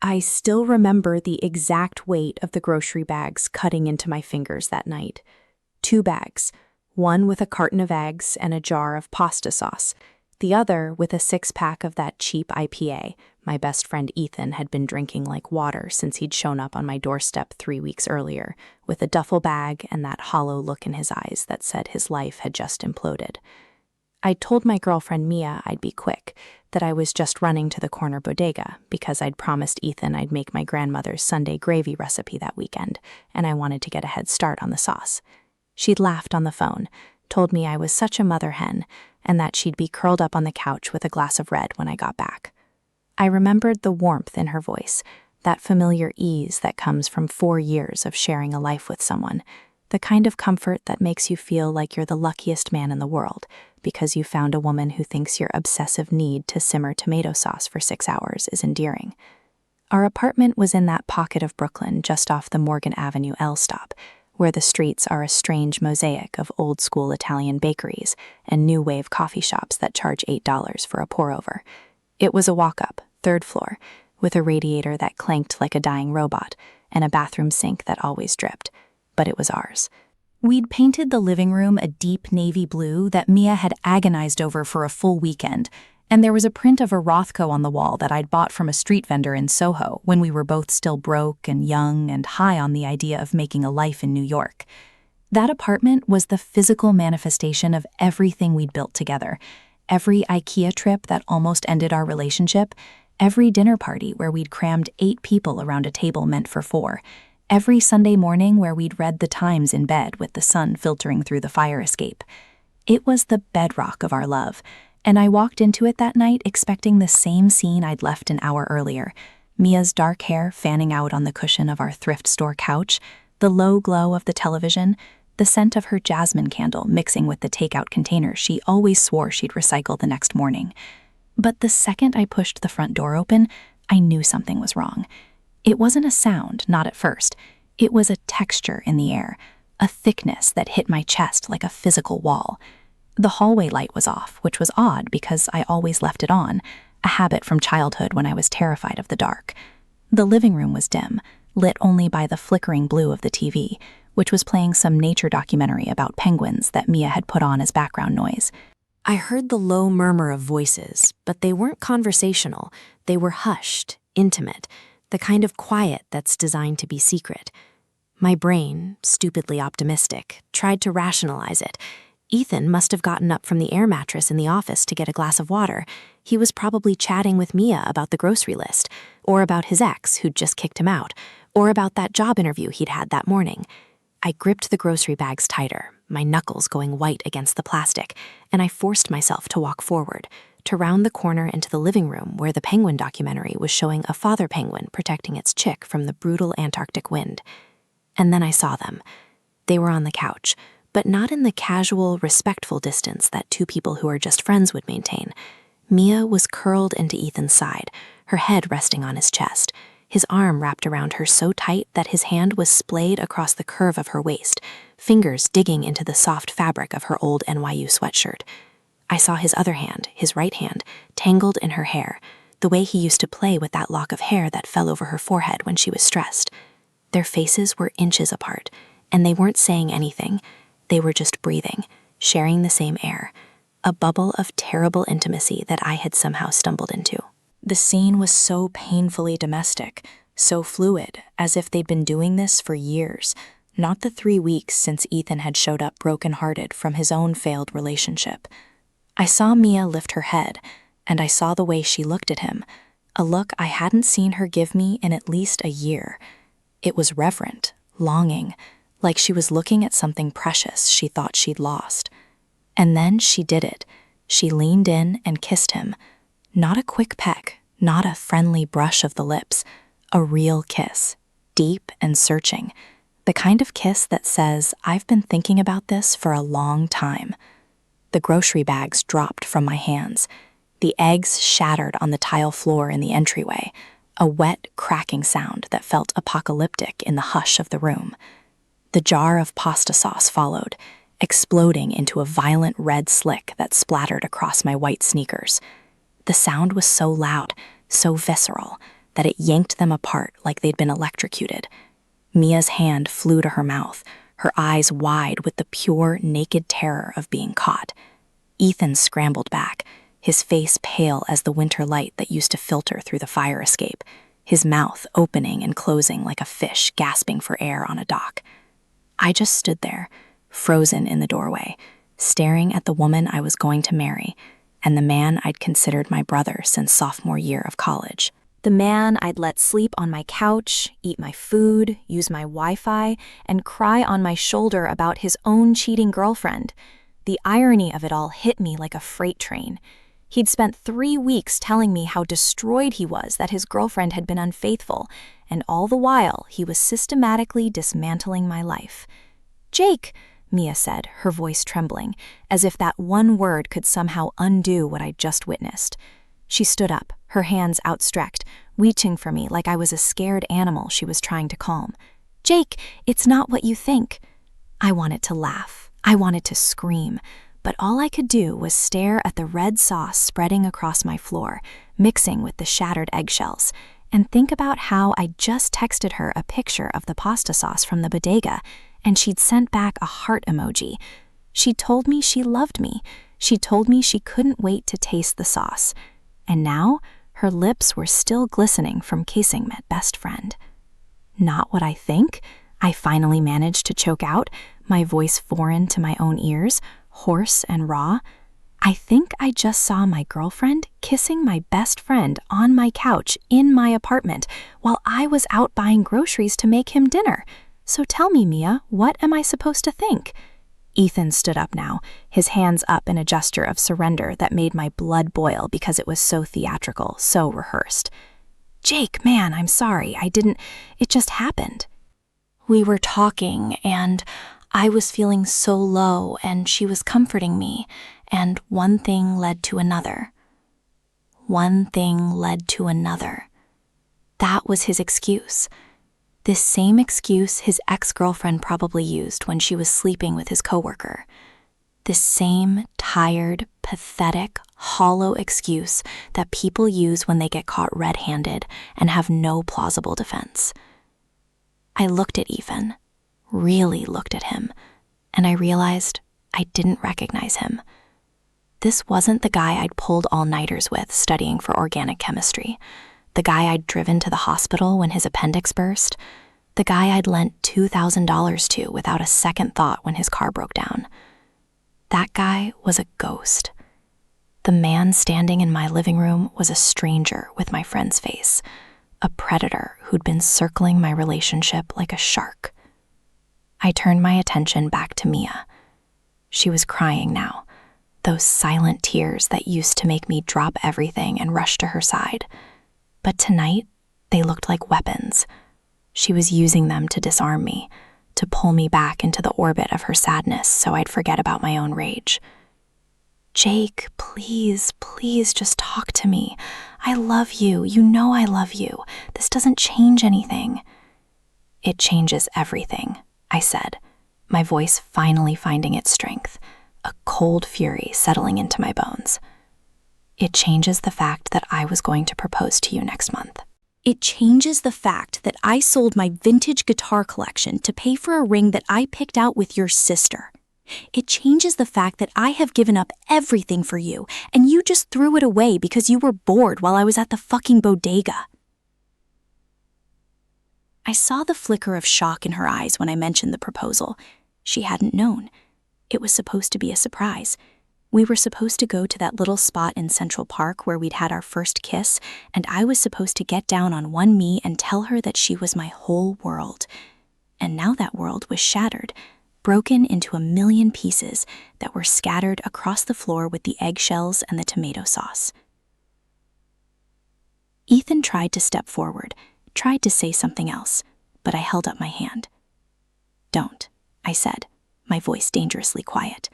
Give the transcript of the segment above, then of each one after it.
I still remember the exact weight of the grocery bags cutting into my fingers that night. 2 bags, one with a carton of eggs and a jar of pasta sauce, the other with a 6-pack of that cheap IPA my best friend Ethan had been drinking like water since he'd shown up on my doorstep 3 weeks earlier, with a duffel bag and that hollow look in his eyes that said his life had just imploded. I'd told my girlfriend Mia I'd be quick, that I was just running to the corner bodega because I'd promised Ethan I'd make my grandmother's Sunday gravy recipe that weekend, and I wanted to get a head start on the sauce. She'd laughed on the phone, told me I was such a mother hen, and that she'd be curled up on the couch with a glass of red when I got back. I remembered the warmth in her voice, that familiar ease that comes from 4 years of sharing a life with someone, the kind of comfort that makes you feel like you're the luckiest man in the world because you found a woman who thinks your obsessive need to simmer tomato sauce for 6 hours is endearing. Our apartment was in that pocket of Brooklyn just off the Morgan Avenue L stop, where the streets are a strange mosaic of old-school Italian bakeries and new wave coffee shops that charge $8 for a pour-over. It was a walk-up, 3rd floor, with a radiator that clanked like a dying robot and a bathroom sink that always dripped, but it was ours. We'd painted the living room a deep navy blue that Mia had agonized over for a full weekend, and there was a print of a Rothko on the wall that I'd bought from a street vendor in Soho when we were both still broke and young and high on the idea of making a life in New York. That apartment was the physical manifestation of everything we'd built together. Every IKEA trip that almost ended our relationship, every dinner party where we'd crammed 8 people around a table meant for 4, every Sunday morning where we'd read the Times in bed with the sun filtering through the fire escape. It was the bedrock of our love, and I walked into it that night expecting the same scene I'd left an hour earlier. Mia's dark hair fanning out on the cushion of our thrift store couch, the low glow of the television, the scent of her jasmine candle mixing with the takeout container she always swore she'd recycle the next morning. But the second I pushed the front door open, I knew something was wrong. It wasn't a sound, not at first. It was a texture in the air, a thickness that hit my chest like a physical wall. The hallway light was off, which was odd because I always left it on, a habit from childhood when I was terrified of the dark. The living room was dim, lit only by the flickering blue of the TV, which was playing some nature documentary about penguins that Mia had put on as background noise. I heard the low murmur of voices, but they weren't conversational. They were hushed, intimate, the kind of quiet that's designed to be secret. My brain, stupidly optimistic, tried to rationalize it. Ethan must have gotten up from the air mattress in the office to get a glass of water. He was probably chatting with Mia about the grocery list, or about his ex who'd just kicked him out, or about that job interview he'd had that morning. I gripped the grocery bags tighter, my knuckles going white against the plastic, and I forced myself to walk forward, to round the corner into the living room where the penguin documentary was showing a father penguin protecting its chick from the brutal Antarctic wind. And then I saw them. They were on the couch, but not in the casual, respectful distance that 2 people who are just friends would maintain. Mia was curled into Ethan's side, her head resting on his chest, his arm wrapped around her so tight that his hand was splayed across the curve of her waist, fingers digging into the soft fabric of her old NYU sweatshirt. I saw his other hand, his right hand, tangled in her hair, the way he used to play with that lock of hair that fell over her forehead when she was stressed. Their faces were inches apart, and they weren't saying anything. They were just breathing, sharing the same air, a bubble of terrible intimacy that I had somehow stumbled into. The scene was so painfully domestic, so fluid, as if they'd been doing this for years, not the 3 weeks since Ethan had showed up broken-hearted from his own failed relationship. I saw Mia lift her head, and I saw the way she looked at him, a look I hadn't seen her give me in at least a year. It was reverent, longing, like she was looking at something precious she thought she'd lost. And then she did it. She leaned in and kissed him. Not a quick peck, not a friendly brush of the lips, a real kiss, deep and searching, the kind of kiss that says, I've been thinking about this for a long time. The grocery bags dropped from my hands. The eggs shattered on the tile floor in the entryway, a wet, cracking sound that felt apocalyptic in the hush of the room. The jar of pasta sauce followed, exploding into a violent red slick that splattered across my white sneakers. The sound was so loud, so visceral, that it yanked them apart like they'd been electrocuted. Mia's hand flew to her mouth, her eyes wide with the pure, naked terror of being caught. Ethan scrambled back, his face pale as the winter light that used to filter through the fire escape, his mouth opening and closing like a fish gasping for air on a dock. I just stood there, frozen in the doorway, staring at the woman I was going to marry and the man I'd considered my brother since sophomore year of college. The man I'd let sleep on my couch, eat my food, use my Wi-Fi, and cry on my shoulder about his own cheating girlfriend. The irony of it all hit me like a freight train. He'd spent 3 weeks telling me how destroyed he was that his girlfriend had been unfaithful, and all the while he was systematically dismantling my life. "Jake," Mia said, her voice trembling, as if that one word could somehow undo what I'd just witnessed. She stood up, her hands outstretched, reaching for me like I was a scared animal she was trying to calm. "Jake, it's not what you think." I wanted to laugh. I wanted to scream. But all I could do was stare at the red sauce spreading across my floor, mixing with the shattered eggshells, and think about how I'd just texted her a picture of the pasta sauce from the bodega, and she'd sent back a heart emoji. She told me she loved me. She told me she couldn't wait to taste the sauce. And now, her lips were still glistening from kissing my best friend. "Not what I think?" I finally managed to choke out, my voice foreign to my own ears, hoarse and raw. "I think I just saw my girlfriend kissing my best friend on my couch in my apartment while I was out buying groceries to make him dinner. So tell me, Mia, what am I supposed to think?" Ethan stood up now, his hands up in a gesture of surrender that made my blood boil because it was so theatrical, so rehearsed. "Jake, man, I'm sorry. It just happened. We were talking, and I was feeling so low, and she was comforting me, and one thing led to another. One thing led to another." That was his excuse. This same excuse his ex-girlfriend probably used when she was sleeping with his coworker. This same tired, pathetic, hollow excuse that people use when they get caught red-handed and have no plausible defense. I looked at Ethan, really looked at him, and I realized I didn't recognize him. This wasn't the guy I'd pulled all-nighters with studying for organic chemistry, the guy I'd driven to the hospital when his appendix burst, the guy I'd lent $2,000 to without a second thought when his car broke down. That guy was a ghost. The man standing in my living room was a stranger with my friend's face, a predator who'd been circling my relationship like a shark. I turned my attention back to Mia. She was crying now, those silent tears that used to make me drop everything and rush to her side. But tonight, they looked like weapons. She was using them to disarm me, to pull me back into the orbit of her sadness so I'd forget about my own rage. "Jake, please, please just talk to me. I love you. You know I love you. This doesn't change anything." "It changes everything," I said, my voice finally finding its strength, a cold fury settling into my bones. "It changes the fact that I was going to propose to you next month. It changes the fact that I sold my vintage guitar collection to pay for a ring that I picked out with your sister. It changes the fact that I have given up everything for you, and you just threw it away because you were bored while I was at the fucking bodega." I saw the flicker of shock in her eyes when I mentioned the proposal. She hadn't known. It was supposed to be a surprise. We were supposed to go to that little spot in Central Park where we'd had our first kiss, and I was supposed to get down on one knee and tell her that she was my whole world. And now that world was shattered, broken into a million pieces that were scattered across the floor with the eggshells and the tomato sauce. Ethan tried to step forward, tried to say something else, but I held up my hand. "Don't," I said, my voice dangerously quiet.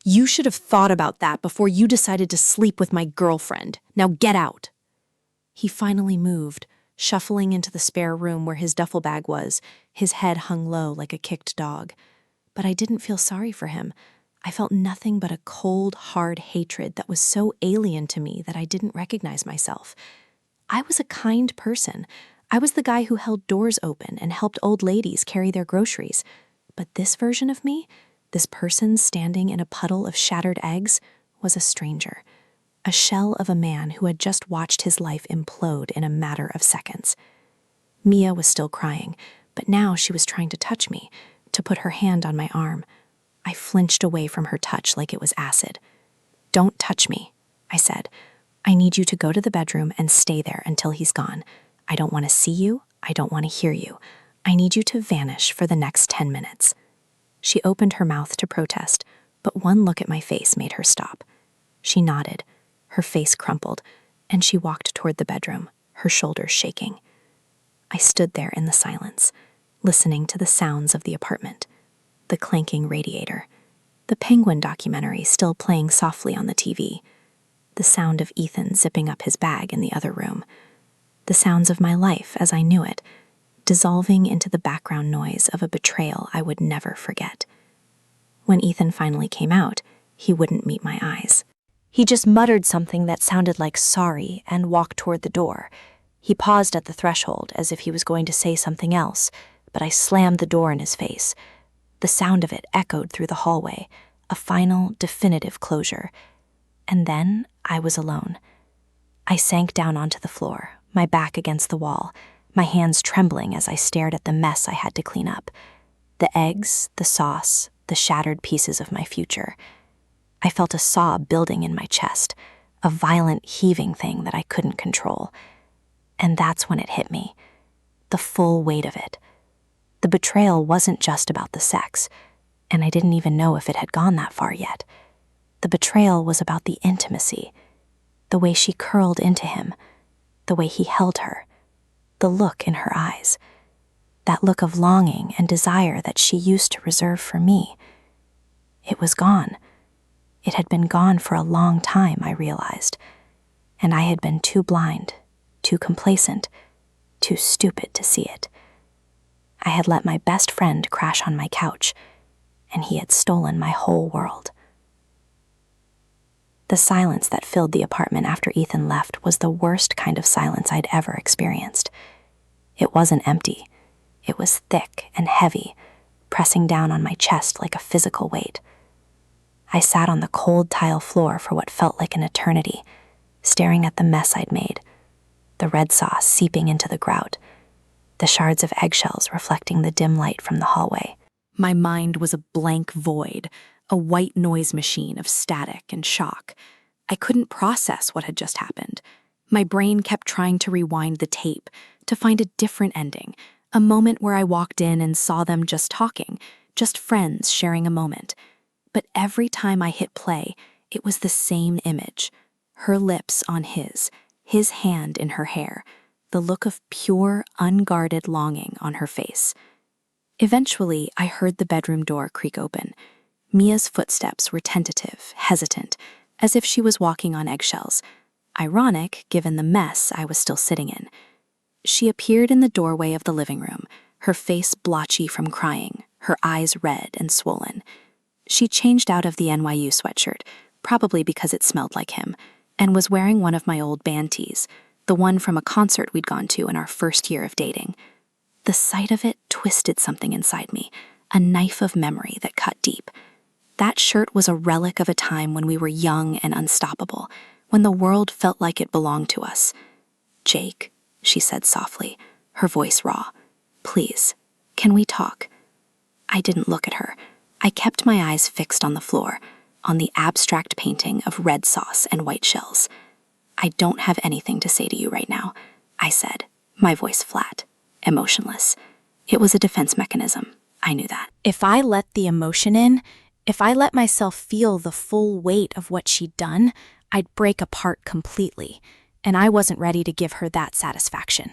You should have thought about that before you decided to sleep with my girlfriend. Now get out." He finally moved, shuffling into the spare room where his duffel bag was, his head hung low like a kicked dog. But I didn't feel sorry for him. I felt nothing but a cold, hard hatred that was so alien to me that I didn't recognize myself. I was a kind person. I was the guy who held doors open and helped old ladies carry their groceries. But this version of me, this person standing in a puddle of shattered eggs, was a stranger. A shell of a man who had just watched his life implode in a matter of seconds. Mia was still crying, but now she was trying to touch me, to put her hand on my arm. I flinched away from her touch like it was acid. "Don't touch me," I said. "I need you to go to the bedroom and stay there until he's gone. I don't want to see you. I don't want to hear you. I need you to vanish for the next 10 minutes. She opened her mouth to protest, but one look at my face made her stop. She nodded, her face crumpled, and she walked toward the bedroom, her shoulders shaking. I stood there in the silence, listening to the sounds of the apartment, the clanking radiator, the Penguin documentary still playing softly on the TV, the sound of Ethan zipping up his bag in the other room, the sounds of my life as I knew it, dissolving into the background noise of a betrayal I would never forget. When Ethan finally came out, he wouldn't meet my eyes. He just muttered something that sounded like sorry and walked toward the door. He paused at the threshold as if he was going to say something else, but I slammed the door in his face. The sound of it echoed through the hallway, a final, definitive closure. And then I was alone. I sank down onto the floor, my back against the wall, my hands trembling as I stared at the mess I had to clean up. The eggs, the sauce, the shattered pieces of my future. I felt a sob building in my chest, a violent heaving thing that I couldn't control. And that's when it hit me, the full weight of it. The betrayal wasn't just about the sex, and I didn't even know if it had gone that far yet. The betrayal was about the intimacy, the way she curled into him, the way he held her, the look in her eyes, that look of longing and desire that she used to reserve for me. It was gone. It had been gone for a long time, I realized, and I had been too blind, too complacent, too stupid to see it. I had let my best friend crash on my couch, and he had stolen my whole world. The silence that filled the apartment after Ethan left was the worst kind of silence I'd ever experienced. It wasn't empty. It was thick and heavy, pressing down on my chest like a physical weight. I sat on the cold tile floor for what felt like an eternity, staring at the mess I'd made, the red sauce seeping into the grout, the shards of eggshells reflecting the dim light from the hallway. My mind was a blank void, a white noise machine of static and shock. I couldn't process what had just happened. My brain kept trying to rewind the tape, to find a different ending, a moment where I walked in and saw them just talking, just friends sharing a moment. But every time I hit play, it was the same image. Her lips on his hand in her hair, the look of pure, unguarded longing on her face. Eventually, I heard the bedroom door creak open. Mia's footsteps were tentative, hesitant, as if she was walking on eggshells. Ironic, given the mess I was still sitting in. She appeared in the doorway of the living room, her face blotchy from crying, her eyes red and swollen. She changed out of the NYU sweatshirt, probably because it smelled like him, and was wearing one of my old band tees, the one from a concert we'd gone to in our first year of dating. The sight of it twisted something inside me, a knife of memory that cut deep. That shirt was a relic of a time when we were young and unstoppable, when the world felt like it belonged to us. "Jake," she said softly, her voice raw. "Please, can we talk?" I didn't look at her. I kept my eyes fixed on the floor, on the abstract painting of red sauce and white shells. "I don't have anything to say to you right now," I said, my voice flat, emotionless. It was a defense mechanism. I knew that. If I let the emotion in, if I let myself feel the full weight of what she'd done, I'd break apart completely, and I wasn't ready to give her that satisfaction.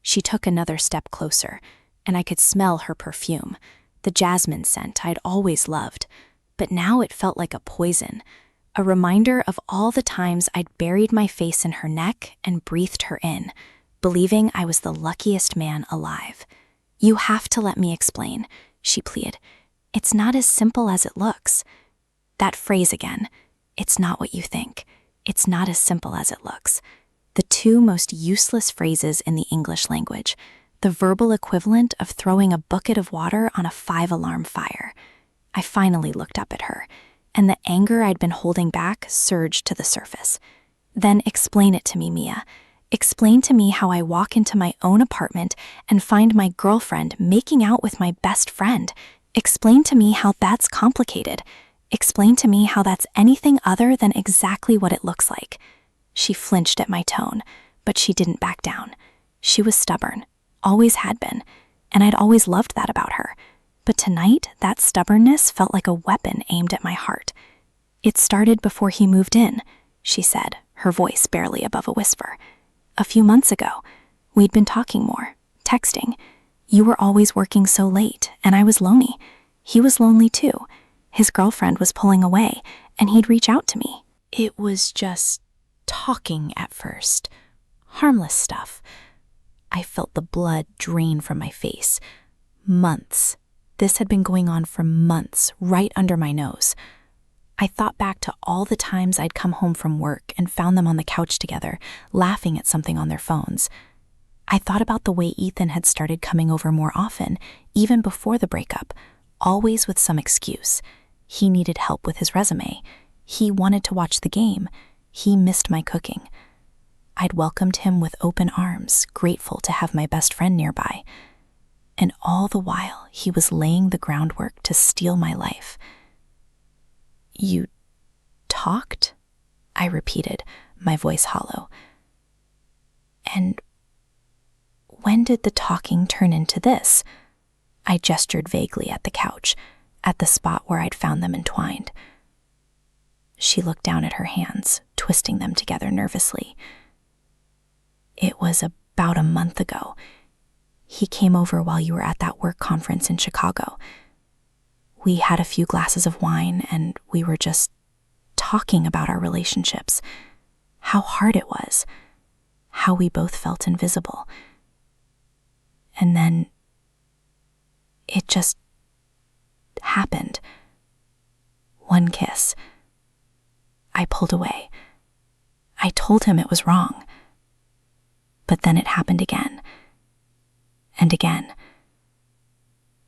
She took another step closer, and I could smell her perfume, the jasmine scent I'd always loved. but now it felt like a poison, a reminder of all the times I'd buried my face in her neck and breathed her in, believing I was the luckiest man alive. "You have to let me explain," she pleaded. "It's not as simple as it looks." That phrase again, "It's not what you think. It's not as simple as it looks." The two most useless phrases in the English language, the verbal equivalent of throwing a bucket of water on a 5-alarm fire. I finally looked up at her, and the anger I'd been holding back surged to the surface. "Then explain it to me, Mia. Explain to me how I walk into my own apartment and find my girlfriend making out with my best friend. Explain to me how that's complicated. Explain to me how that's anything other than exactly what it looks like." She flinched at my tone, but she didn't back down. She was stubborn, always had been, and I'd always loved that about her. But tonight, that stubbornness felt like a weapon aimed at my heart. "It started before he moved in," she said, her voice barely above a whisper. "A few months ago, we'd been talking more, texting. You were always working so late, and I was lonely. He was lonely too. His girlfriend was pulling away, and he'd reach out to me. It was just talking at first. Harmless stuff." I felt the blood drain from my face. Months. This had been going on for months, right under my nose. I thought back to all the times I'd come home from work and found them on the couch together, laughing at something on their phones. I thought about the way Ethan had started coming over more often, even before the breakup, always with some excuse. He needed help with his resume. He wanted to watch the game. He missed my cooking. I'd welcomed him with open arms, grateful to have my best friend nearby. And all the while, he was laying the groundwork to steal my life. "You talked?" I repeated, my voice hollow. "And when did the talking turn into this?" I gestured vaguely at the couch, at the spot where I'd found them entwined. She looked down at her hands, twisting them together nervously. "It was about a month ago. He came over while you were at that work conference in Chicago. We had a few glasses of wine, and we were just talking about our relationships, how hard it was, how we both felt invisible. And then it just happened. One kiss. I pulled away. I told him it was wrong. But then it happened again. And again.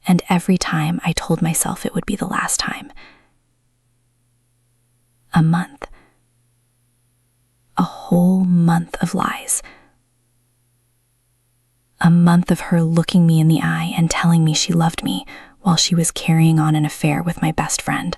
And every time I told myself it would be the last time. A month. A whole month of lies. A month of her looking me in the eye and telling me she loved me while she was carrying on an affair with my best friend.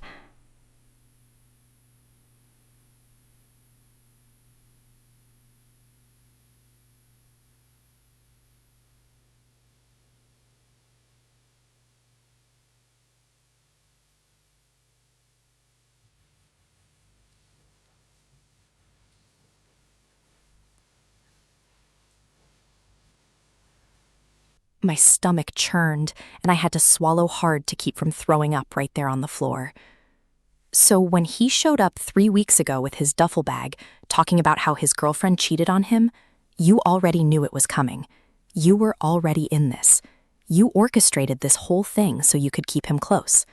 My stomach churned, and I had to swallow hard to keep from throwing up right there on the floor. "So when he showed up 3 weeks ago with his duffel bag, talking about how his girlfriend cheated on him, you already knew it was coming. You were already in this. You orchestrated this whole thing so you could keep him close."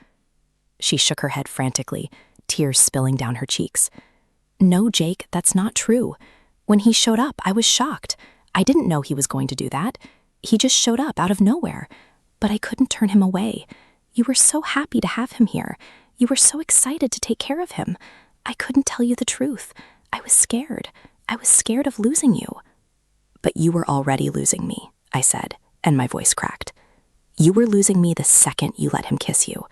She shook her head frantically, tears spilling down her cheeks. "No, Jake, that's not true. When he showed up, I was shocked. I didn't know he was going to do that. He just showed up out of nowhere. But I couldn't turn him away. You were so happy to have him here. You were so excited to take care of him. I couldn't tell you the truth. I was scared. I was scared of losing you." "But you were already losing me," I said, and my voice cracked. "You were losing me the second you let him kiss you.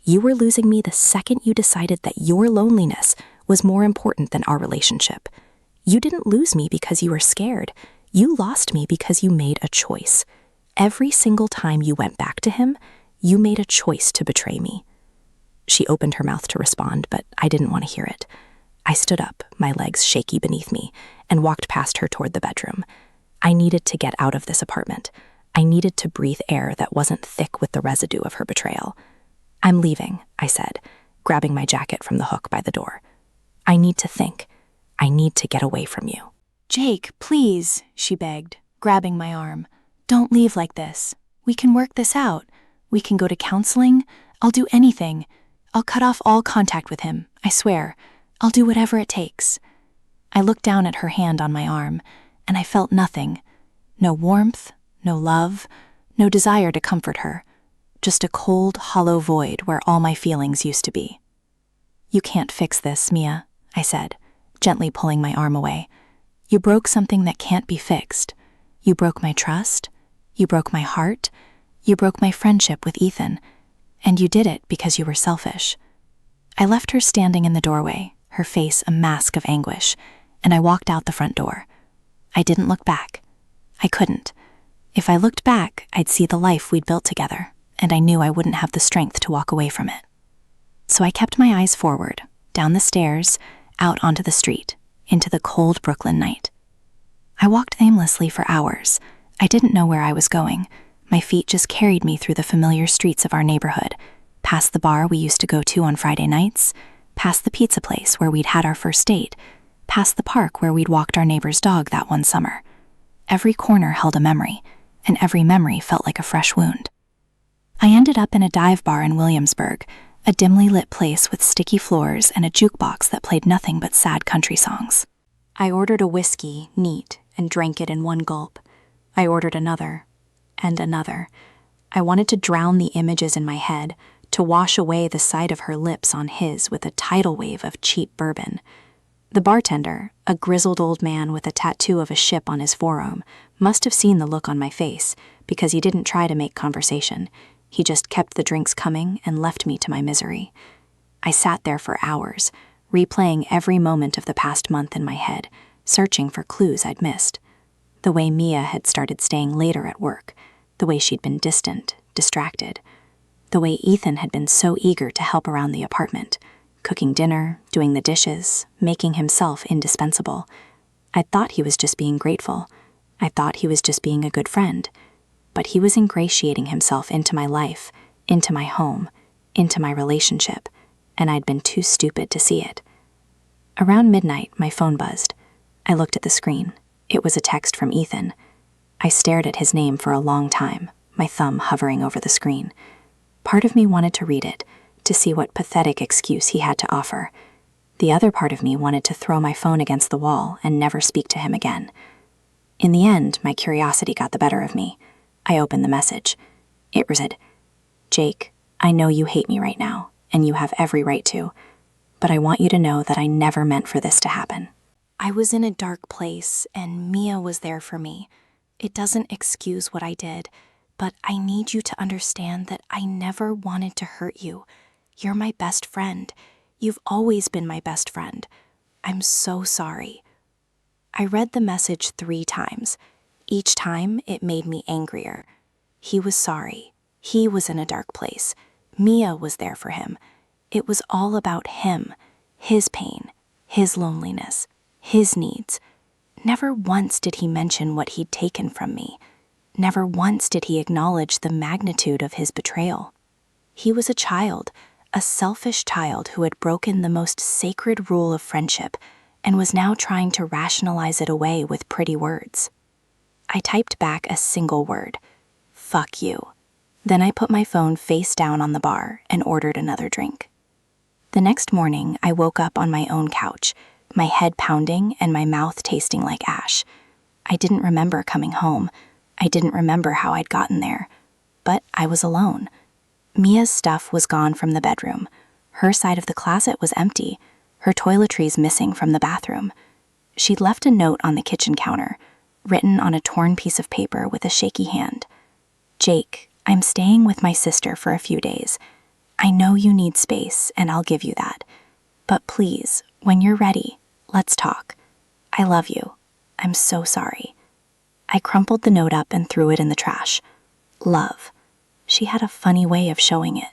You were losing me the second you decided that your loneliness was more important than our relationship. You didn't lose me because you were scared. You lost me because you made a choice. Every single time you went back to him, you made a choice to betray me." She opened her mouth to respond, but I didn't want to hear it. I stood up, my legs shaky beneath me, and walked past her toward the bedroom. I needed to get out of this apartment. I needed to breathe air that wasn't thick with the residue of her betrayal. "I'm leaving," I said, grabbing my jacket from the hook by the door. "I need to think. I need to get away from you." "Jake, please," she begged, grabbing my arm. "Don't leave like this. We can work this out. We can go to counseling. I'll do anything. I'll cut off all contact with him, I swear. I'll do whatever it takes." I looked down at her hand on my arm, and I felt nothing. No warmth, no love, no desire to comfort her. Just a cold, hollow void where all my feelings used to be. "You can't fix this, Mia," I said, gently pulling my arm away. "You broke something that can't be fixed. You broke my trust. You broke my heart. You broke my friendship with Ethan. And you did it because you were selfish." I left her standing in the doorway, her face a mask of anguish, and I walked out the front door. I didn't look back. I couldn't. If I looked back, I'd see the life we'd built together, and I knew I wouldn't have the strength to walk away from it. So I kept my eyes forward, down the stairs, out onto the street, into the cold Brooklyn night. I walked aimlessly for hours. I didn't know where I was going. My feet just carried me through the familiar streets of our neighborhood, past the bar we used to go to on Friday nights, past the pizza place where we'd had our first date, past the park where we'd walked our neighbor's dog that one summer. Every corner held a memory, and every memory felt like a fresh wound. I ended up in a dive bar in Williamsburg, a dimly lit place with sticky floors and a jukebox that played nothing but sad country songs. I ordered a whiskey, neat, and drank it in one gulp. I ordered another, and another. I wanted to drown the images in my head, to wash away the sight of her lips on his with a tidal wave of cheap bourbon. The bartender, a grizzled old man with a tattoo of a ship on his forearm, must have seen the look on my face, because he didn't try to make conversation. He just kept the drinks coming and left me to my misery. I sat there for hours, replaying every moment of the past month in my head, searching for clues I'd missed. The way Mia had started staying later at work, the way she'd been distant, distracted, the way Ethan had been so eager to help around the apartment, cooking dinner, doing the dishes, making himself indispensable. I thought he was just being grateful. I thought he was just being a good friend. But he was ingratiating himself into my life, into my home, into my relationship, and I'd been too stupid to see it. Around midnight, my phone buzzed. I looked at the screen. It was a text from Ethan. I stared at his name for a long time, my thumb hovering over the screen. Part of me wanted to read it, to see what pathetic excuse he had to offer. The other part of me wanted to throw my phone against the wall and never speak to him again. In the end, my curiosity got the better of me. I opened the message. It read, "Jake, I know you hate me right now, and you have every right to, but I want you to know that I never meant for this to happen." I was in a dark place, and Mia was there for me. It doesn't excuse what I did, but I need you to understand that I never wanted to hurt you. You're my best friend. You've always been my best friend. I'm so sorry. I read the message 3 times. Each time, it made me angrier. He was sorry. He was in a dark place. Mia was there for him. It was all about him, his pain, his loneliness, his needs. Never once did he mention what he'd taken from me. Never once did he acknowledge the magnitude of his betrayal. He was a child, a selfish child who had broken the most sacred rule of friendship and was now trying to rationalize it away with pretty words. I typed back a single word, "Fuck you." Then I put my phone face down on the bar and ordered another drink. The next morning, I woke up on my own couch, my head pounding and my mouth tasting like ash. I didn't remember coming home. I didn't remember how I'd gotten there. But I was alone. Mia's stuff was gone from the bedroom. Her side of the closet was empty, her toiletries missing from the bathroom. She'd left a note on the kitchen counter, written on a torn piece of paper with a shaky hand. "Jake, I'm staying with my sister for a few days. I know you need space, and I'll give you that. But please, when you're ready, let's talk. I love you. I'm so sorry." I crumpled the note up and threw it in the trash. Love. She had a funny way of showing it.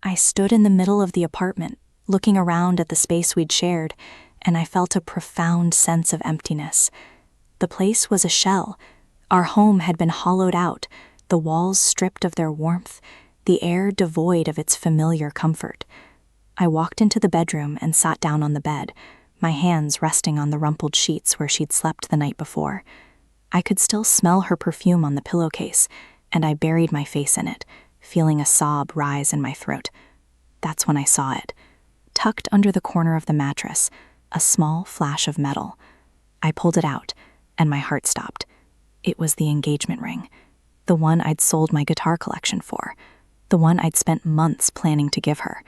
I stood in the middle of the apartment, looking around at the space we'd shared, and I felt a profound sense of emptiness. The place was a shell. Our home had been hollowed out, the walls stripped of their warmth, the air devoid of its familiar comfort. I walked into the bedroom and sat down on the bed, my hands resting on the rumpled sheets where she'd slept the night before. I could still smell her perfume on the pillowcase, and I buried my face in it, feeling a sob rise in my throat. That's when I saw it. Tucked under the corner of the mattress, a small flash of metal. I pulled it out, and my heart stopped. It was the engagement ring, the one I'd sold my guitar collection for, the one I'd spent months planning to give her.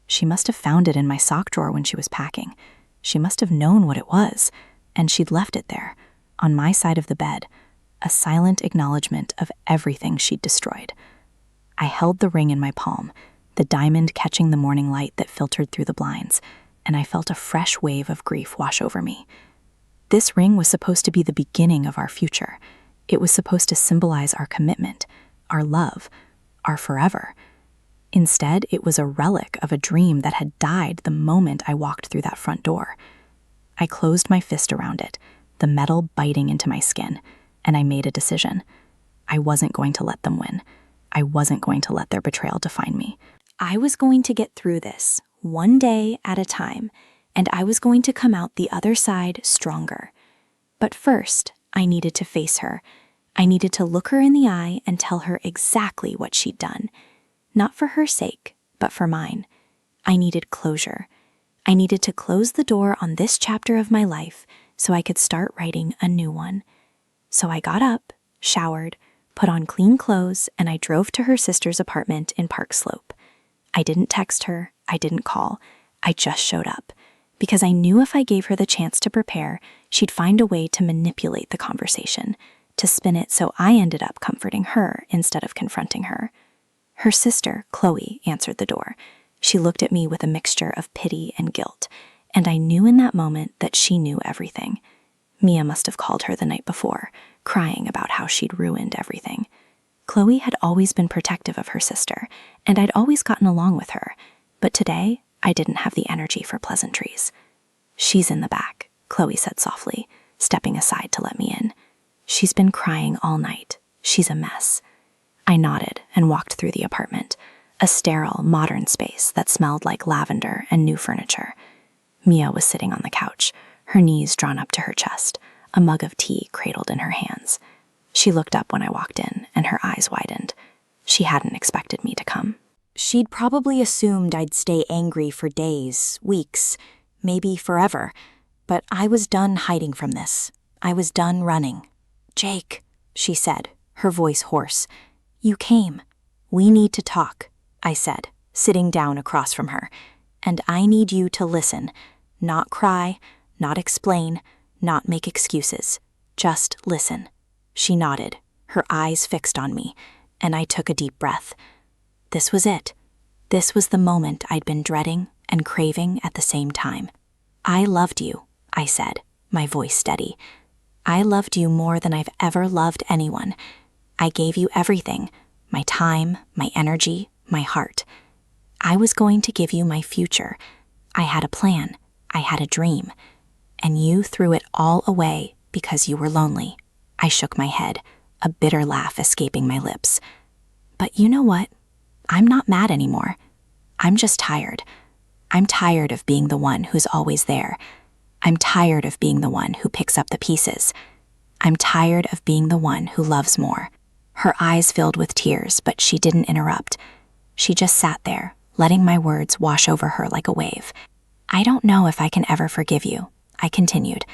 She must have found it in my sock drawer when she was packing. She must have known what it was, and she'd left it there, on my side of the bed, a silent acknowledgement of everything she'd destroyed. I held the ring in my palm, the diamond catching the morning light that filtered through the blinds, and I felt a fresh wave of grief wash over me. This ring was supposed to be the beginning of our future. It was supposed to symbolize our commitment, our love, our forever. Instead, it was a relic of a dream that had died the moment I walked through that front door. I closed my fist around it, the metal biting into my skin, and I made a decision. I wasn't going to let them win. I wasn't going to let their betrayal define me. I was going to get through this, one day at a time, and I was going to come out the other side stronger. But first, I needed to face her. I needed to look her in the eye and tell her exactly what she'd done. Not for her sake, but for mine. I needed closure. I needed to close the door on this chapter of my life so I could start writing a new one. So I got up, showered, put on clean clothes, and I drove to her sister's apartment in Park Slope. I didn't text her, I didn't call, I just showed up, because I knew if I gave her the chance to prepare, she'd find a way to manipulate the conversation, to spin it so I ended up comforting her instead of confronting her. Her sister, Chloe, answered the door. She looked at me with a mixture of pity and guilt, and I knew in that moment that she knew everything. Mia must have called her the night before, crying about how she'd ruined everything. Chloe had always been protective of her sister, and I'd always gotten along with her, but today I didn't have the energy for pleasantries. "She's in the back," Chloe said softly, stepping aside to let me in. "She's been crying all night. She's a mess." I nodded and walked through the apartment, a sterile, modern space that smelled like lavender and new furniture. Mia was sitting on the couch, her knees drawn up to her chest, a mug of tea cradled in her hands. She looked up when I walked in, and her eyes widened. She hadn't expected me to come. She'd probably assumed I'd stay angry for days, weeks, maybe forever, but I was done hiding from this. I was done running. "Jake," she said, her voice hoarse. "You came. We need to talk," I said, sitting down across from her. "And I need you to listen, not cry, not explain, not make excuses. Just listen." She nodded, her eyes fixed on me, and I took a deep breath. This was it. This was the moment I'd been dreading and craving at the same time. "I loved you," I said, my voice steady. "I loved you more than I've ever loved anyone. I gave you everything, my time, my energy, my heart. I was going to give you my future. I had a plan. I had a dream. And you threw it all away because you were lonely." I shook my head, a bitter laugh escaping my lips. "But you know what? I'm not mad anymore. I'm just tired. I'm tired of being the one who's always there. I'm tired of being the one who picks up the pieces. I'm tired of being the one who loves more." Her eyes filled with tears, but she didn't interrupt. She just sat there, letting my words wash over her like a wave. "I don't know if I can ever forgive you," I continued.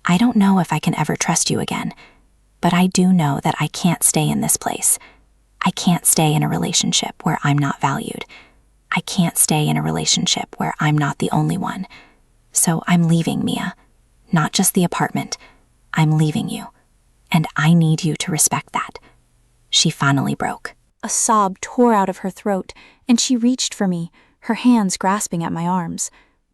"I don't know if I can ever trust you again. But I do know that I can't stay in this place. I can't stay in a relationship where I'm not valued. I can't stay in a relationship where I'm not the only one. So I'm leaving, Mia. Not just the apartment. I'm leaving you. And I need you to respect that." She finally broke. A sob tore out of her throat, and she reached for me, her hands grasping at my arms.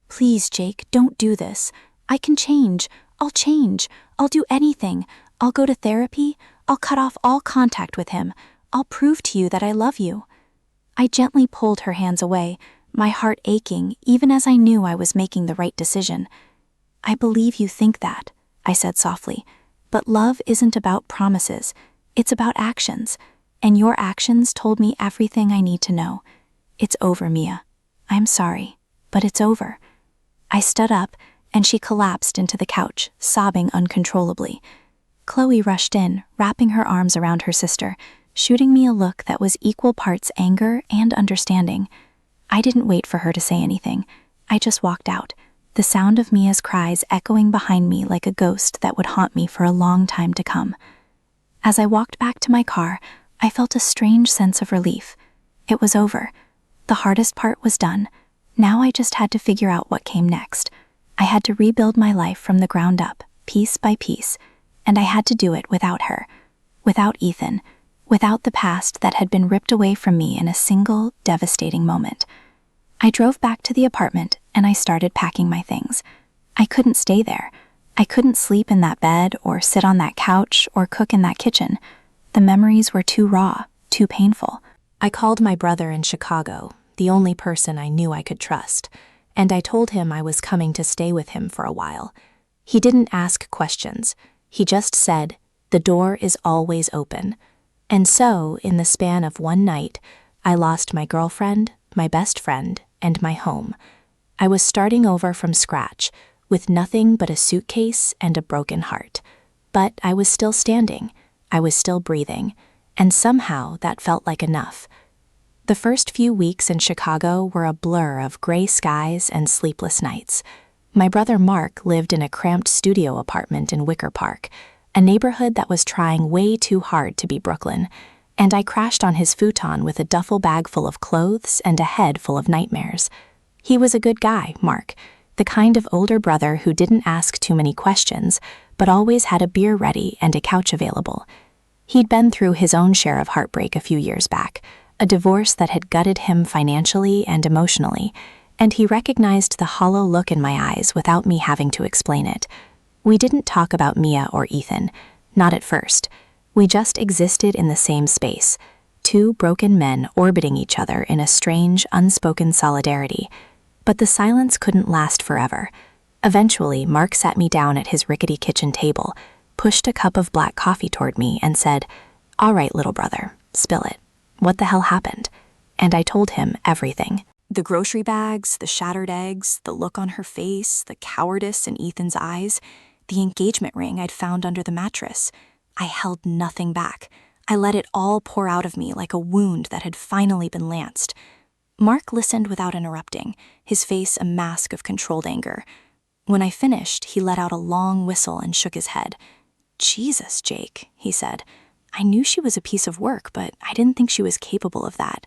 "Please, Jake, don't do this. I can change. I'll change. I'll do anything. I'll go to therapy. I'll cut off all contact with him. I'll prove to you that I love you." I gently pulled her hands away, my heart aching even as I knew I was making the right decision. "I believe you think that," I said softly, "but love isn't about promises. It's about actions, and your actions told me everything I need to know. It's over, Mia. I'm sorry." but it's over. I stood up, and she collapsed into the couch, sobbing uncontrollably. Chloe rushed in, wrapping her arms around her sister, shooting me a look that was equal parts anger and understanding. I didn't wait for her to say anything. I just walked out, the sound of Mia's cries echoing behind me like a ghost that would haunt me for a long time to come. As I walked back to my car, I felt a strange sense of relief. It was over. The hardest part was done. Now I just had to figure out what came next. I had to rebuild my life from the ground up, piece by piece, and I had to do it without her, without Ethan, without the past that had been ripped away from me in a single, devastating moment. I drove back to the apartment and I started packing my things. I couldn't stay there. I couldn't sleep in that bed or sit on that couch or cook in that kitchen. The memories were too raw, too painful. I called my brother in Chicago, the only person I knew I could trust, and I told him I was coming to stay with him for a while. He didn't ask questions. He just said, "The door is always open." And so, in the span of one night, I lost my girlfriend, my best friend, and my home. I was starting over from scratch, with nothing but a suitcase and a broken heart. But I was still standing, I was still breathing, and somehow that felt like enough. The first few weeks in Chicago were a blur of gray skies and sleepless nights. My brother Mark lived in a cramped studio apartment in Wicker Park, a neighborhood that was trying way too hard to be Brooklyn, and I crashed on his futon with a duffel bag full of clothes and a head full of nightmares. He was a good guy, Mark, the kind of older brother who didn't ask too many questions, but always had a beer ready and a couch available. He'd been through his own share of heartbreak a few years back, a divorce that had gutted him financially and emotionally, and he recognized the hollow look in my eyes without me having to explain it. We didn't talk about Mia or Ethan, not at first. We just existed in the same space, two broken men orbiting each other in a strange, unspoken solidarity. But the silence couldn't last forever. Eventually, Mark sat me down at his rickety kitchen table, pushed a cup of black coffee toward me, and said, "All right, little brother, spill it. What the hell happened?" And I told him everything. The grocery bags, the shattered eggs, the look on her face, the cowardice in Ethan's eyes, the engagement ring I'd found under the mattress. I held nothing back. I let it all pour out of me like a wound that had finally been lanced. Mark listened without interrupting, his face a mask of controlled anger. When I finished, he let out a long whistle and shook his head. "Jesus, Jake," he said. "I knew she was a piece of work, but I didn't think she was capable of that."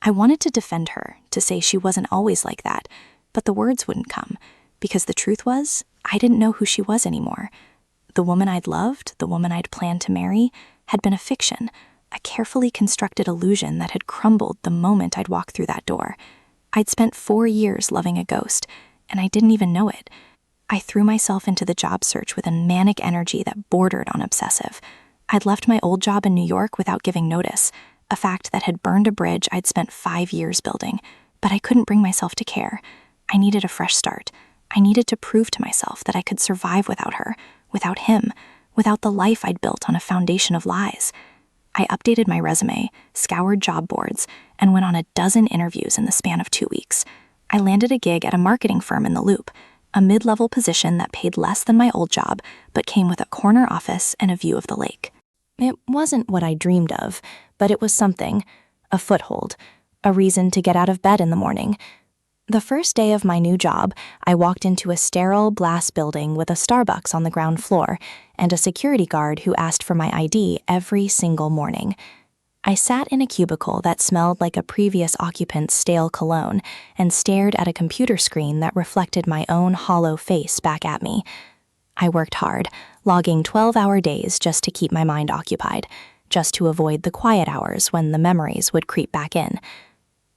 I wanted to defend her, to say she wasn't always like that, but the words wouldn't come, because the truth was, I didn't know who she was anymore. The woman I'd loved, the woman I'd planned to marry, had been a fiction, a carefully constructed illusion that had crumbled the moment I'd walked through that door. I'd spent 4 years loving a ghost, and I didn't even know it. I threw myself into the job search with a manic energy that bordered on obsessive. I'd left my old job in New York without giving notice, a fact that had burned a bridge I'd spent 5 years building, but I couldn't bring myself to care. I needed a fresh start. I needed to prove to myself that I could survive without her, without him, without the life I'd built on a foundation of lies. I updated my resume, scoured job boards, and went on a dozen interviews in the span of 2 weeks. I landed a gig at a marketing firm in the Loop, a mid-level position that paid less than my old job, but came with a corner office and a view of the lake. It wasn't what I dreamed of, but it was something, a foothold, a reason to get out of bed in the morning. The first day of my new job, I walked into a sterile glass building with a Starbucks on the ground floor and a security guard who asked for my ID every single morning. I sat in a cubicle that smelled like a previous occupant's stale cologne and stared at a computer screen that reflected my own hollow face back at me. I worked hard, logging 12-hour days just to keep my mind occupied, just to avoid the quiet hours when the memories would creep back in.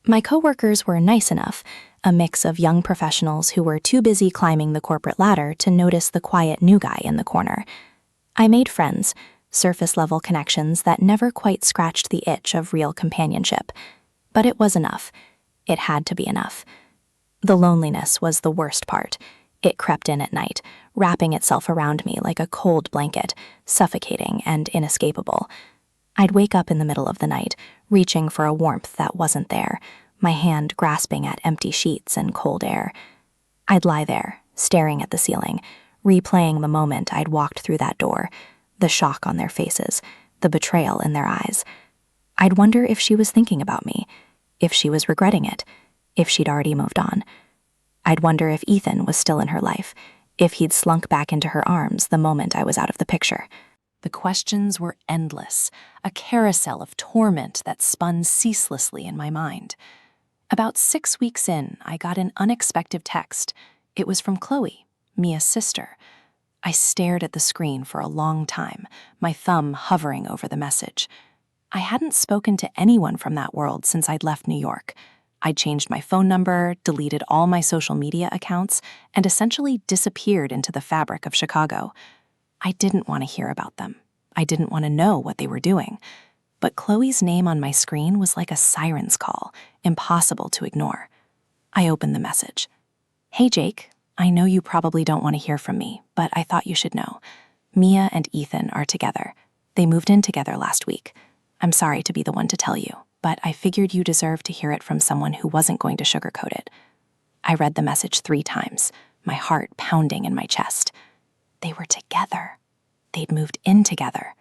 My coworkers were nice enough, a mix of young professionals who were too busy climbing the corporate ladder to notice the quiet new guy in the corner. I made friends, surface-level connections that never quite scratched the itch of real companionship. But it was enough. It had to be enough. The loneliness was the worst part. It crept in at night, wrapping itself around me like a cold blanket, suffocating and inescapable. I'd wake up in the middle of the night, reaching for a warmth that wasn't there, my hand grasping at empty sheets and cold air. I'd lie there, staring at the ceiling, replaying the moment I'd walked through that door, the shock on their faces, the betrayal in their eyes. I'd wonder if she was thinking about me, if she was regretting it, if she'd already moved on. I'd wonder if Ethan was still in her life, if he'd slunk back into her arms the moment I was out of the picture. The questions were endless, a carousel of torment that spun ceaselessly in my mind. About 6 weeks in, I got an unexpected text. It was from Chloe, Mia's sister. I stared at the screen for a long time, my thumb hovering over the message. I hadn't spoken to anyone from that world since I'd left New York. I'd changed my phone number, deleted all my social media accounts, and essentially disappeared into the fabric of Chicago. I didn't want to hear about them. I didn't want to know what they were doing. But Chloe's name on my screen was like a siren's call, impossible to ignore. I opened the message. "Hey Jake, I know you probably don't want to hear from me, but I thought you should know. Mia and Ethan are together. They moved in together last week. I'm sorry to be the one to tell you, but I figured you deserved to hear it from someone who wasn't going to sugarcoat it." I read the message 3 times, my heart pounding in my chest. They were together. They'd moved in together.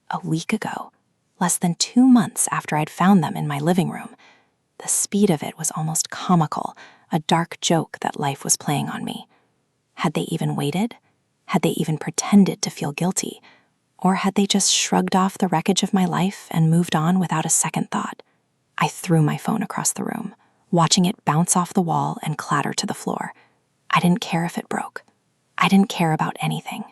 A week ago. Less than 2 months after I'd found them in my living room. The speed of it was almost comical, a dark joke that life was playing on me. Had they even waited? Had they even pretended to feel guilty? Or had they just shrugged off the wreckage of my life and moved on without a second thought? I threw my phone across the room, watching it bounce off the wall and clatter to the floor. I didn't care if it broke. I didn't care about anything.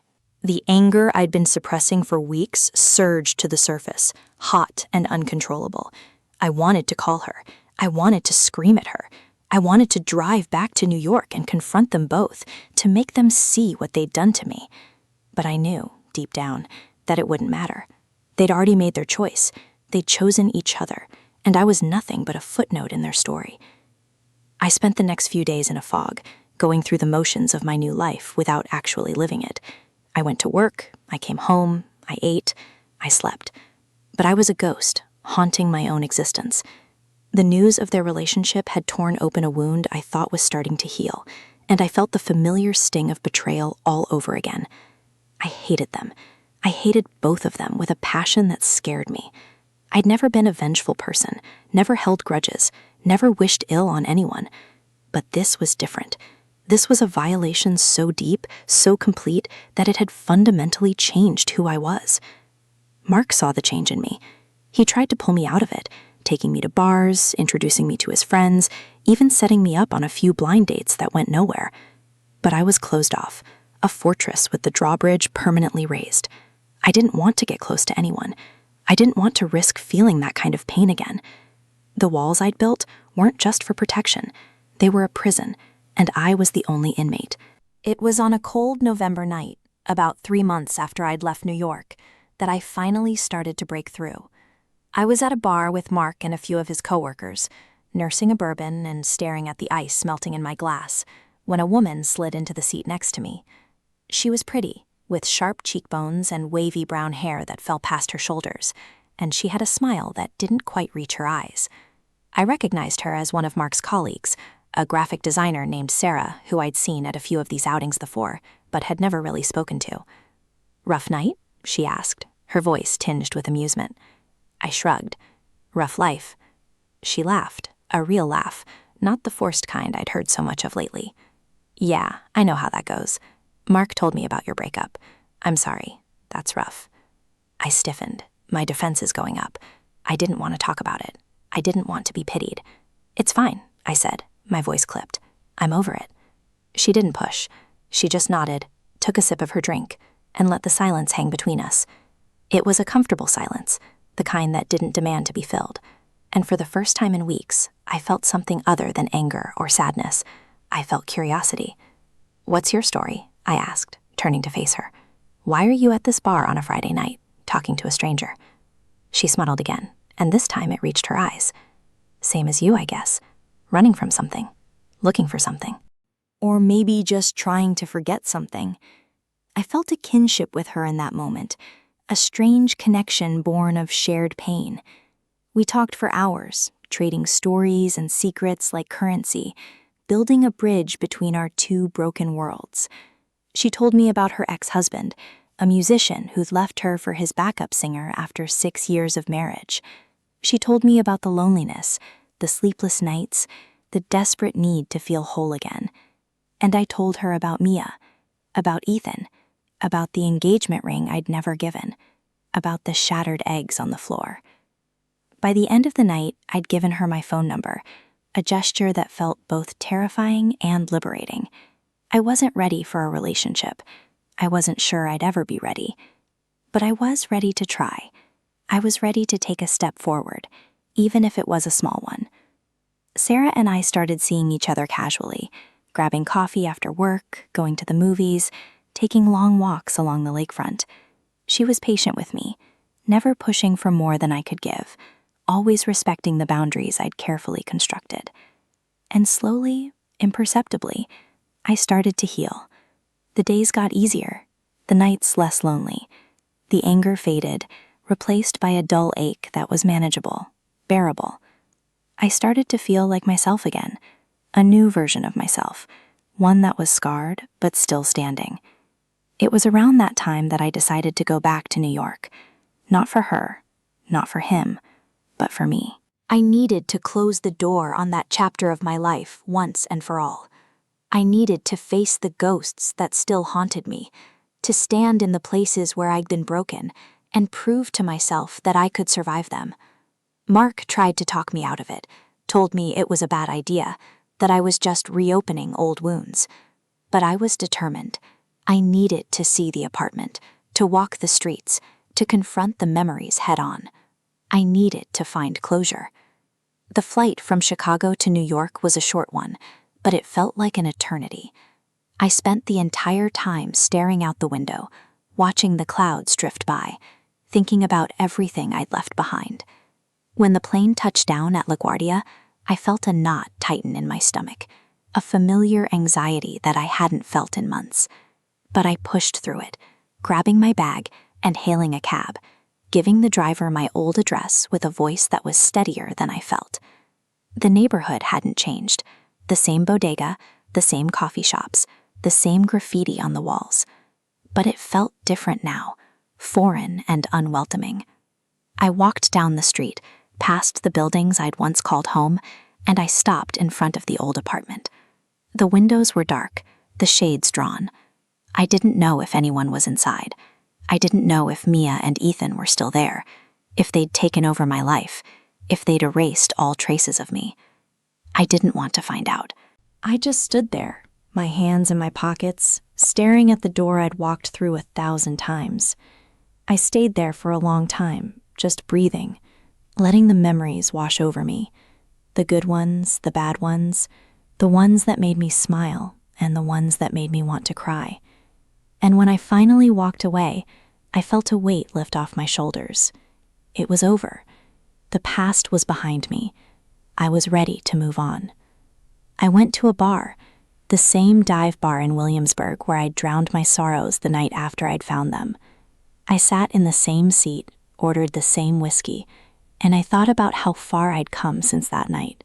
The anger I'd been suppressing for weeks surged to the surface, hot and uncontrollable. I wanted to call her. I wanted to scream at her. I wanted to drive back to New York and confront them both, to make them see what they'd done to me. But I knew, deep down, that it wouldn't matter. They'd already made their choice. They'd chosen each other, and I was nothing but a footnote in their story. I spent the next few days in a fog, going through the motions of my new life without actually living it. I went to work, I came home, I ate, I slept. But I was a ghost, haunting my own existence. The news of their relationship had torn open a wound I thought was starting to heal, and I felt the familiar sting of betrayal all over again. I hated them. I hated both of them with a passion that scared me. I'd never been a vengeful person, never held grudges, never wished ill on anyone. But this was different. This was a violation so deep, so complete, that it had fundamentally changed who I was. Mark saw the change in me. He tried to pull me out of it, taking me to bars, introducing me to his friends, even setting me up on a few blind dates that went nowhere. But I was closed off, a fortress with the drawbridge permanently raised. I didn't want to get close to anyone. I didn't want to risk feeling that kind of pain again. The walls I'd built weren't just for protection. They were a prison, and I was the only inmate. It was on a cold November night, about 3 months after I'd left New York, that I finally started to break through. I was at a bar with Mark and a few of his coworkers, nursing a bourbon and staring at the ice melting in my glass, when a woman slid into the seat next to me. She was pretty, with sharp cheekbones and wavy brown hair that fell past her shoulders, and she had a smile that didn't quite reach her eyes. I recognized her as one of Mark's colleagues, a graphic designer named Sarah, who I'd seen at a few of these outings before, but had never really spoken to. "Rough night?" she asked, her voice tinged with amusement. I shrugged. "Rough life." She laughed, a real laugh, not the forced kind I'd heard so much of lately. "Yeah, I know how that goes. Mark told me about your breakup. I'm sorry. That's rough." I stiffened, my defenses going up. I didn't want to talk about it. I didn't want to be pitied. "It's fine," I said, my voice clipped. "I'm over it." She didn't push. She just nodded, took a sip of her drink, and let the silence hang between us. It was a comfortable silence, the kind that didn't demand to be filled. And for the first time in weeks, I felt something other than anger or sadness. I felt curiosity. "What's your story?" I asked, turning to face her. "Why are you at this bar on a Friday night, talking to a stranger?" She smiled again, and this time it reached her eyes. "Same as you, I guess. Running from something. Looking for something. Or maybe just trying to forget something." I felt a kinship with her in that moment, a strange connection born of shared pain. We talked for hours, trading stories and secrets like currency, building a bridge between our two broken worlds. She told me about her ex-husband, a musician who'd left her for his backup singer after 6 years of marriage. She told me about the loneliness, the sleepless nights, the desperate need to feel whole again. And I told her about Mia, about Ethan, about the engagement ring I'd never given, about the shattered eggs on the floor. By the end of the night, I'd given her my phone number, a gesture that felt both terrifying and liberating. I wasn't ready for a relationship. I wasn't sure I'd ever be ready. But I was ready to try. I was ready to take a step forward, even if it was a small one. Sarah and I started seeing each other casually, grabbing coffee after work, going to the movies, taking long walks along the lakefront. She was patient with me, never pushing for more than I could give, always respecting the boundaries I'd carefully constructed. And slowly, imperceptibly, I started to heal. The days got easier, the nights less lonely. The anger faded, replaced by a dull ache that was manageable, bearable. I started to feel like myself again, a new version of myself, one that was scarred but still standing. It was around that time that I decided to go back to New York. Not for her, not for him, but for me. I needed to close the door on that chapter of my life once and for all. I needed to face the ghosts that still haunted me, to stand in the places where I'd been broken, and prove to myself that I could survive them. Mark tried to talk me out of it, told me it was a bad idea, that I was just reopening old wounds. But I was determined. I needed to see the apartment, to walk the streets, to confront the memories head-on. I needed to find closure. The flight from Chicago to New York was a short one, but it felt like an eternity. I spent the entire time staring out the window, watching the clouds drift by, thinking about everything I'd left behind. When the plane touched down at LaGuardia, I felt a knot tighten in my stomach, a familiar anxiety that I hadn't felt in months. But I pushed through it, grabbing my bag and hailing a cab, giving the driver my old address with a voice that was steadier than I felt. The neighborhood hadn't changed. The same bodega, the same coffee shops, the same graffiti on the walls. But it felt different now, foreign and unwelcoming. I walked down the street, past the buildings I'd once called home, and I stopped in front of the old apartment. The windows were dark, the shades drawn. I didn't know if anyone was inside. I didn't know if Mia and Ethan were still there, if they'd taken over my life, if they'd erased all traces of me. I didn't want to find out. I just stood there, my hands in my pockets, staring at the door I'd walked through 1,000 times. I stayed there for a long time, just breathing, letting the memories wash over me. The good ones, the bad ones, the ones that made me smile, and the ones that made me want to cry. And when I finally walked away, I felt a weight lift off my shoulders. It was over. The past was behind me. I was ready to move on. I went to a bar, the same dive bar in Williamsburg where I'd drowned my sorrows the night after I'd found them. I sat in the same seat, ordered the same whiskey, and I thought about how far I'd come since that night.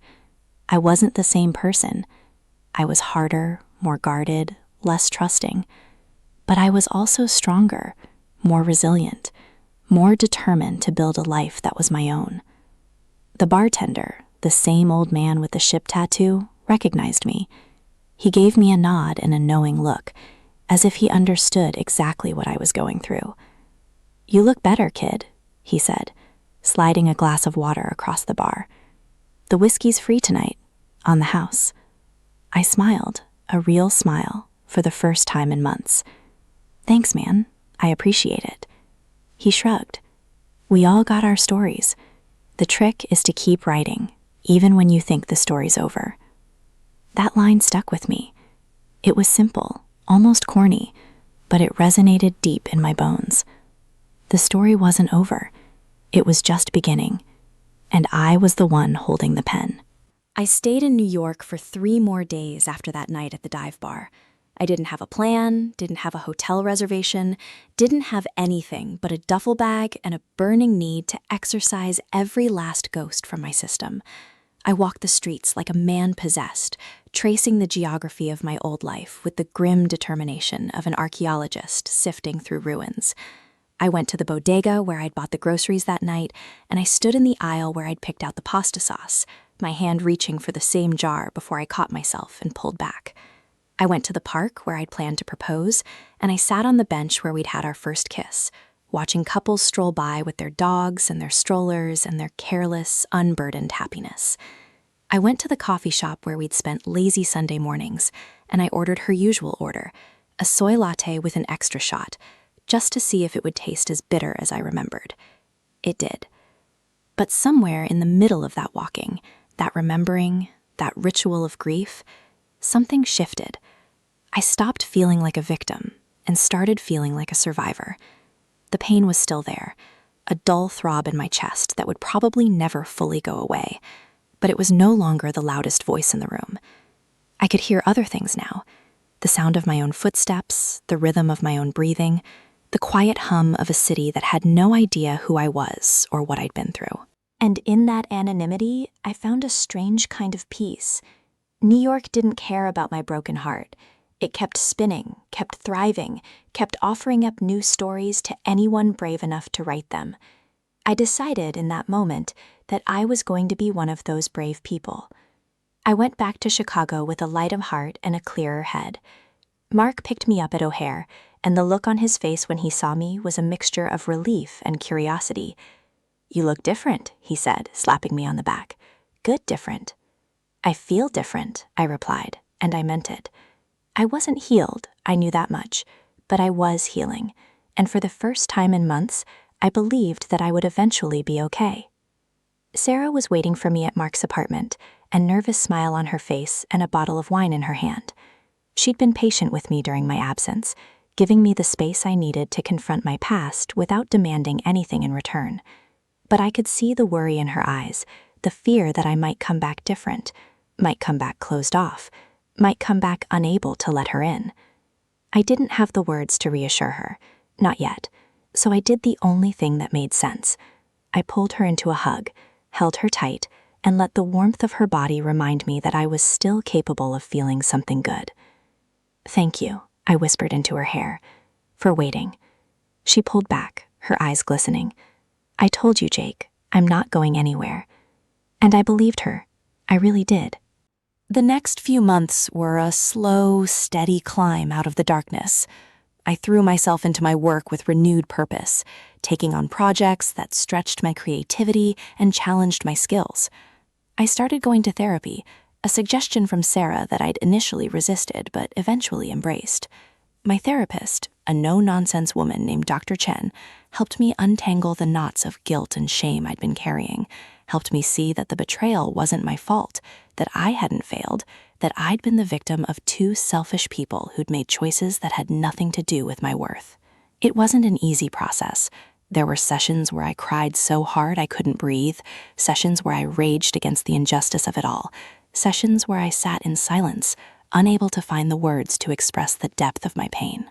I wasn't the same person. I was harder, more guarded, less trusting. But I was also stronger, more resilient, more determined to build a life that was my own. The bartender, the same old man with the ship tattoo, recognized me. He gave me a nod and a knowing look, as if he understood exactly what I was going through. "You look better, kid," he said, sliding a glass of water across the bar. "The whiskey's free tonight, on the house." I smiled, a real smile, for the first time in months. "Thanks, man. I appreciate it." He shrugged. "We all got our stories. The trick is to keep writing, even when you think the story's over." That line stuck with me. It was simple, almost corny, but it resonated deep in my bones. The story wasn't over. It was just beginning, and I was the one holding the pen. I stayed in New York for 3 more days after that night at the dive bar. I didn't have a plan, didn't have a hotel reservation, didn't have anything but a duffel bag and a burning need to exorcise every last ghost from my system. I walked the streets like a man possessed, tracing the geography of my old life with the grim determination of an archaeologist sifting through ruins. I went to the bodega where I'd bought the groceries that night, and I stood in the aisle where I'd picked out the pasta sauce, my hand reaching for the same jar before I caught myself and pulled back. I went to the park where I'd planned to propose, and I sat on the bench where we'd had our first kiss, watching couples stroll by with their dogs and their strollers and their careless, unburdened happiness. I went to the coffee shop where we'd spent lazy Sunday mornings, and I ordered her usual order, a soy latte with an extra shot, just to see if it would taste as bitter as I remembered. It did. But somewhere in the middle of that walking, that remembering, that ritual of grief, something shifted. I stopped feeling like a victim and started feeling like a survivor. The pain was still there, a dull throb in my chest that would probably never fully go away, but it was no longer the loudest voice in the room. I could hear other things now, the sound of my own footsteps, the rhythm of my own breathing, the quiet hum of a city that had no idea who I was or what I'd been through. And in that anonymity, I found a strange kind of peace. New York didn't care about my broken heart. It kept spinning, kept thriving, kept offering up new stories to anyone brave enough to write them. I decided in that moment that I was going to be one of those brave people. I went back to Chicago with a light of heart and a clearer head. Mark picked me up at O'Hare, and the look on his face when he saw me was a mixture of relief and curiosity. "You look different," he said, slapping me on the back. "Good different." "I feel different," I replied, and I meant it. I wasn't healed, I knew that much, but I was healing, and for the first time in months, I believed that I would eventually be okay. Sarah was waiting for me at Mark's apartment, a nervous smile on her face and a bottle of wine in her hand. She'd been patient with me during my absence, giving me the space I needed to confront my past without demanding anything in return. But I could see the worry in her eyes, the fear that I might come back different, might come back closed off, might come back unable to let her in. I didn't have the words to reassure her, not yet, so I did the only thing that made sense. I pulled her into a hug, held her tight, and let the warmth of her body remind me that I was still capable of feeling something good. "Thank you," I whispered into her hair, "for waiting." She pulled back, her eyes glistening. "I told you, Jake, I'm not going anywhere." And I believed her. I really did. The next few months were a slow, steady climb out of the darkness. I threw myself into my work with renewed purpose, taking on projects that stretched my creativity and challenged my skills. I started going to therapy, a suggestion from Sarah that I'd initially resisted but eventually embraced. My therapist, a no-nonsense woman named Dr. Chen, helped me untangle the knots of guilt and shame I'd been carrying, helped me see that the betrayal wasn't my fault, that I hadn't failed, that I'd been the victim of two selfish people who'd made choices that had nothing to do with my worth. It wasn't an easy process. There were sessions where I cried so hard I couldn't breathe, sessions where I raged against the injustice of it all, sessions where I sat in silence, unable to find the words to express the depth of my pain.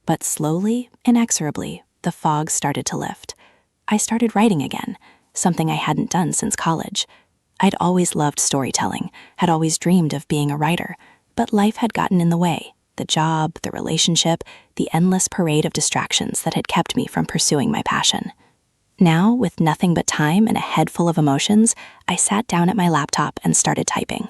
But slowly, inexorably, the fog started to lift. I started writing again, something I hadn't done since college. I'd always loved storytelling, had always dreamed of being a writer, but life had gotten in the way, the job, the relationship, the endless parade of distractions that had kept me from pursuing my passion. Now, with nothing but time and a head full of emotions, I sat down at my laptop and started typing.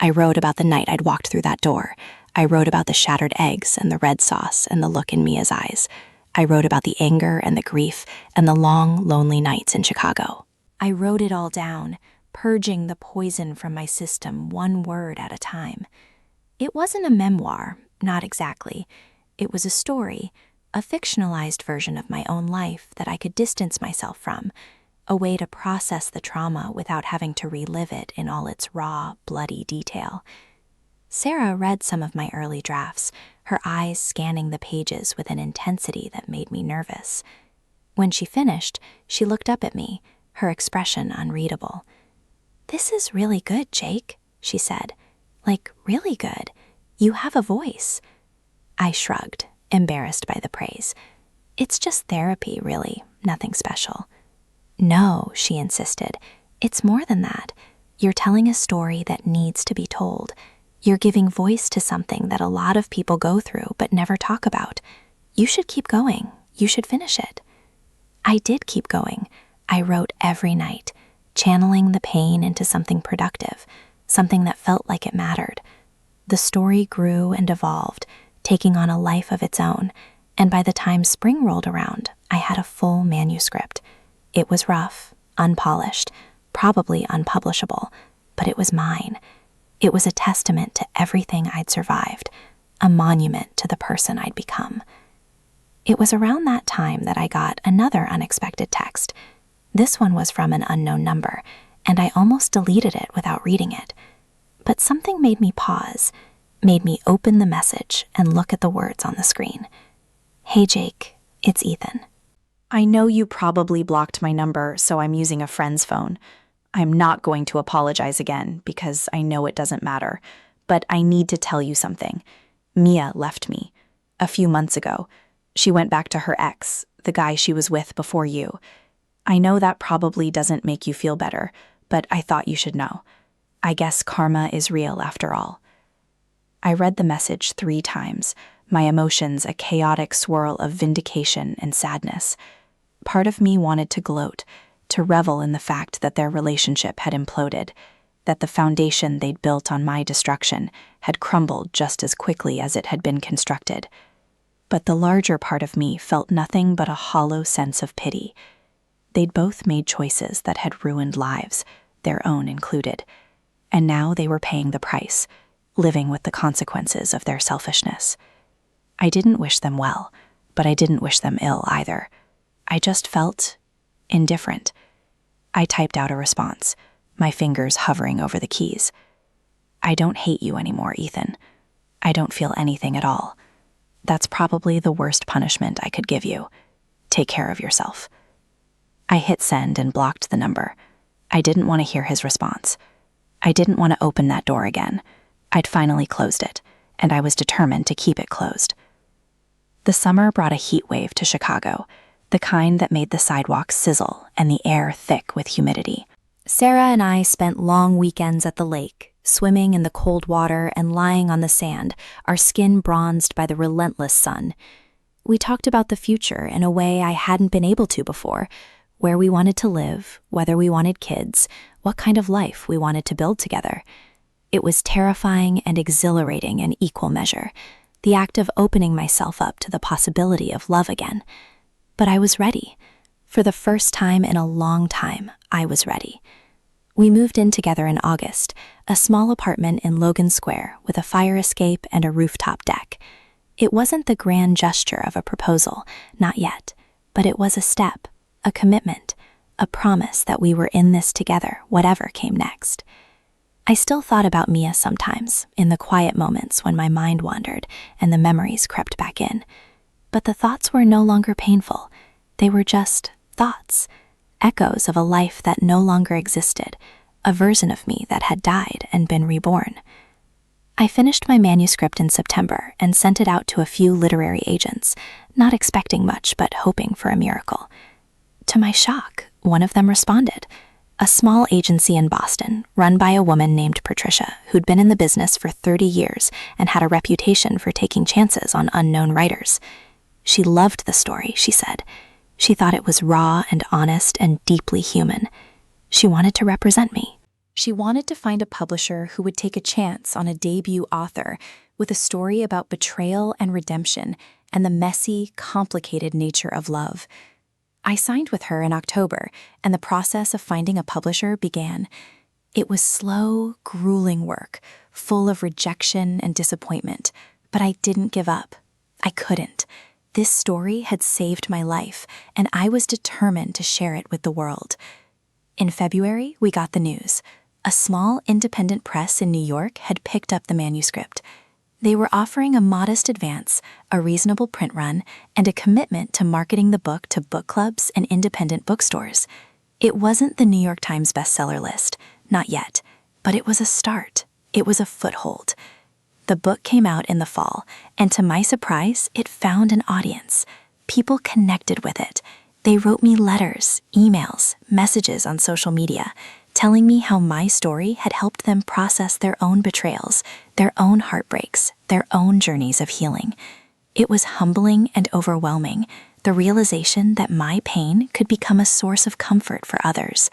I wrote about the night I'd walked through that door. I wrote about the shattered eggs and the red sauce and the look in Mia's eyes. I wrote about the anger and the grief and the long, lonely nights in Chicago. I wrote it all down, purging the poison from my system one word at a time. It wasn't a memoir, not exactly. It was a story, a fictionalized version of my own life that I could distance myself from, a way to process the trauma without having to relive it in all its raw, bloody detail. Sarah read some of my early drafts, her eyes scanning the pages with an intensity that made me nervous. When she finished, she looked up at me, her expression unreadable. "This is really good, Jake," she said. "Like, really good. You have a voice." I shrugged, embarrassed by the praise. "It's just therapy, really, nothing special." "No," she insisted. "It's more than that. You're telling a story that needs to be told. You're giving voice to something that a lot of people go through but never talk about. You should keep going. You should finish it. I did keep going. I wrote every night, channeling the pain into something productive, something that felt like it mattered. The story grew and evolved, taking on a life of its own, and by the time spring rolled around, I had a full manuscript. It was rough, unpolished, probably unpublishable, but it was mine. It was a testament to everything I'd survived, a monument to the person I'd become. It was around that time that I got another unexpected text. This one was from an unknown number, and I almost deleted it without reading it. But something made me pause, made me open the message and look at the words on the screen. "Hey Jake, it's Ethan. I know you probably blocked my number, so I'm using a friend's phone. I'm not going to apologize again because I know it doesn't matter, but I need to tell you something. Mia left me a few months ago. She went back to her ex, the guy she was with before you. I know that probably doesn't make you feel better, but I thought you should know. I guess karma is real after all." I read the message 3 times, my emotions a chaotic swirl of vindication and sadness. Part of me wanted to gloat, to revel in the fact that their relationship had imploded, that the foundation they'd built on my destruction had crumbled just as quickly as it had been constructed. But the larger part of me felt nothing but a hollow sense of pity. They'd both made choices that had ruined lives, their own included, and now they were paying the price, living with the consequences of their selfishness. I didn't wish them well, but I didn't wish them ill either. I just felt indifferent. I typed out a response, my fingers hovering over the keys. "I don't hate you anymore, Ethan. I don't feel anything at all. That's probably the worst punishment I could give you. Take care of yourself." I hit send and blocked the number. I didn't want to hear his response. I didn't want to open that door again. I'd finally closed it, and I was determined to keep it closed. The summer brought a heat wave to Chicago, the kind that made the sidewalks sizzle and the air thick with humidity. Sarah and I spent long weekends at the lake, swimming in the cold water and lying on the sand, our skin bronzed by the relentless sun. We talked about the future in a way I hadn't been able to before, where we wanted to live, whether we wanted kids, what kind of life we wanted to build together. It was terrifying and exhilarating in equal measure, the act of opening myself up to the possibility of love again. But I was ready. For the first time in a long time, I was ready. We moved in together in August, a small apartment in Logan Square with a fire escape and a rooftop deck. It wasn't the grand gesture of a proposal, not yet, but it was a step, a commitment, a promise that we were in this together, whatever came next. I still thought about Mia sometimes, in the quiet moments when my mind wandered and the memories crept back in. But the thoughts were no longer painful. They were just thoughts, echoes of a life that no longer existed, a version of me that had died and been reborn. I finished my manuscript in September and sent it out to a few literary agents, not expecting much but hoping for a miracle. To my shock, one of them responded. A small agency in Boston, run by a woman named Patricia, who'd been in the business for 30 years and had a reputation for taking chances on unknown writers. She loved the story, she said. She thought it was raw and honest and deeply human. She wanted to represent me. She wanted to find a publisher who would take a chance on a debut author with a story about betrayal and redemption and the messy, complicated nature of love. I signed with her in October, and the process of finding a publisher began. It was slow, grueling work, full of rejection and disappointment, but I didn't give up. I couldn't. This story had saved my life, and I was determined to share it with the world. In February, we got the news. A small independent press in New York had picked up the manuscript. They were offering a modest advance, a reasonable print run, and a commitment to marketing the book to book clubs and independent bookstores. It wasn't the New York Times bestseller list, not yet, but it was a start. It was a foothold. The book came out in the fall, and to my surprise, it found an audience. People connected with it. They wrote me letters, emails, messages on social media, telling me how my story had helped them process their own betrayals, their own heartbreaks, their own journeys of healing. It was humbling and overwhelming, the realization that my pain could become a source of comfort for others.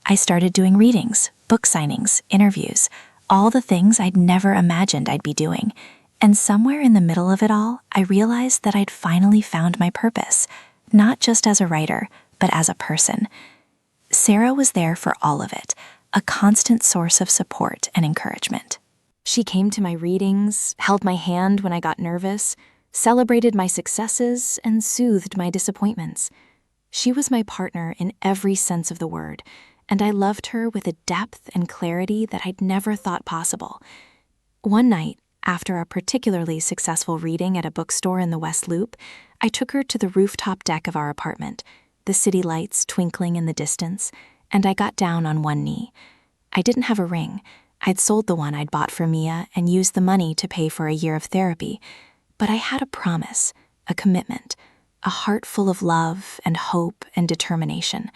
I started doing readings, book signings, interviews, all the things I'd never imagined I'd be doing. And somewhere in the middle of it all, I realized that I'd finally found my purpose, not just as a writer, but as a person. Sarah was there for all of it, a constant source of support and encouragement. She came to my readings, held my hand when I got nervous, celebrated my successes, and soothed my disappointments. She was my partner in every sense of the word, and I loved her with a depth and clarity that I'd never thought possible. One night, after a particularly successful reading at a bookstore in the West Loop, I took her to the rooftop deck of our apartment, the city lights twinkling in the distance, and I got down on one knee. I didn't have a ring. I'd sold the one I'd bought for Mia and used the money to pay for a year of therapy. But I had a promise, a commitment, a heart full of love and hope and determination.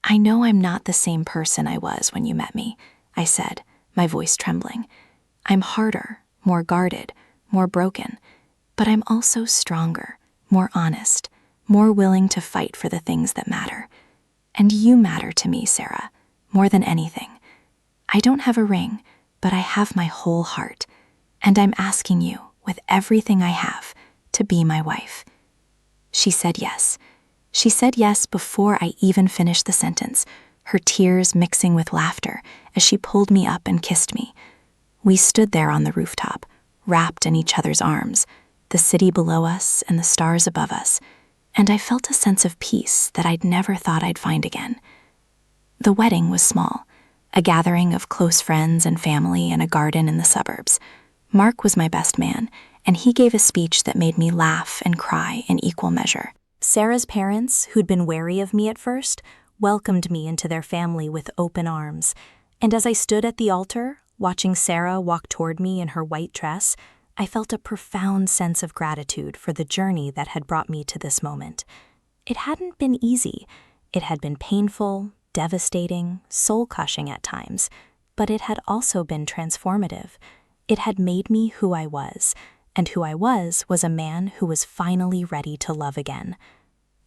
"I know I'm not the same person I was when you met me," I said, my voice trembling. "I'm harder, more guarded, more broken, but I'm also stronger, more honest, more willing to fight for the things that matter. And you matter to me, Sarah, more than anything. I don't have a ring, but I have my whole heart, and I'm asking you, with everything I have, to be my wife." She said yes. She said yes before I even finished the sentence, her tears mixing with laughter as she pulled me up and kissed me. We stood there on the rooftop, wrapped in each other's arms, the city below us and the stars above us, and I felt a sense of peace that I'd never thought I'd find again. The wedding was small, a gathering of close friends and family in a garden in the suburbs. Mark was my best man, and he gave a speech that made me laugh and cry in equal measure. Sarah's parents, who'd been wary of me at first, welcomed me into their family with open arms, and as I stood at the altar, watching Sarah walk toward me in her white dress, I felt a profound sense of gratitude for the journey that had brought me to this moment. It hadn't been easy. It had been painful, devastating, soul-crushing at times, but it had also been transformative. It had made me who I was, and who I was a man who was finally ready to love again.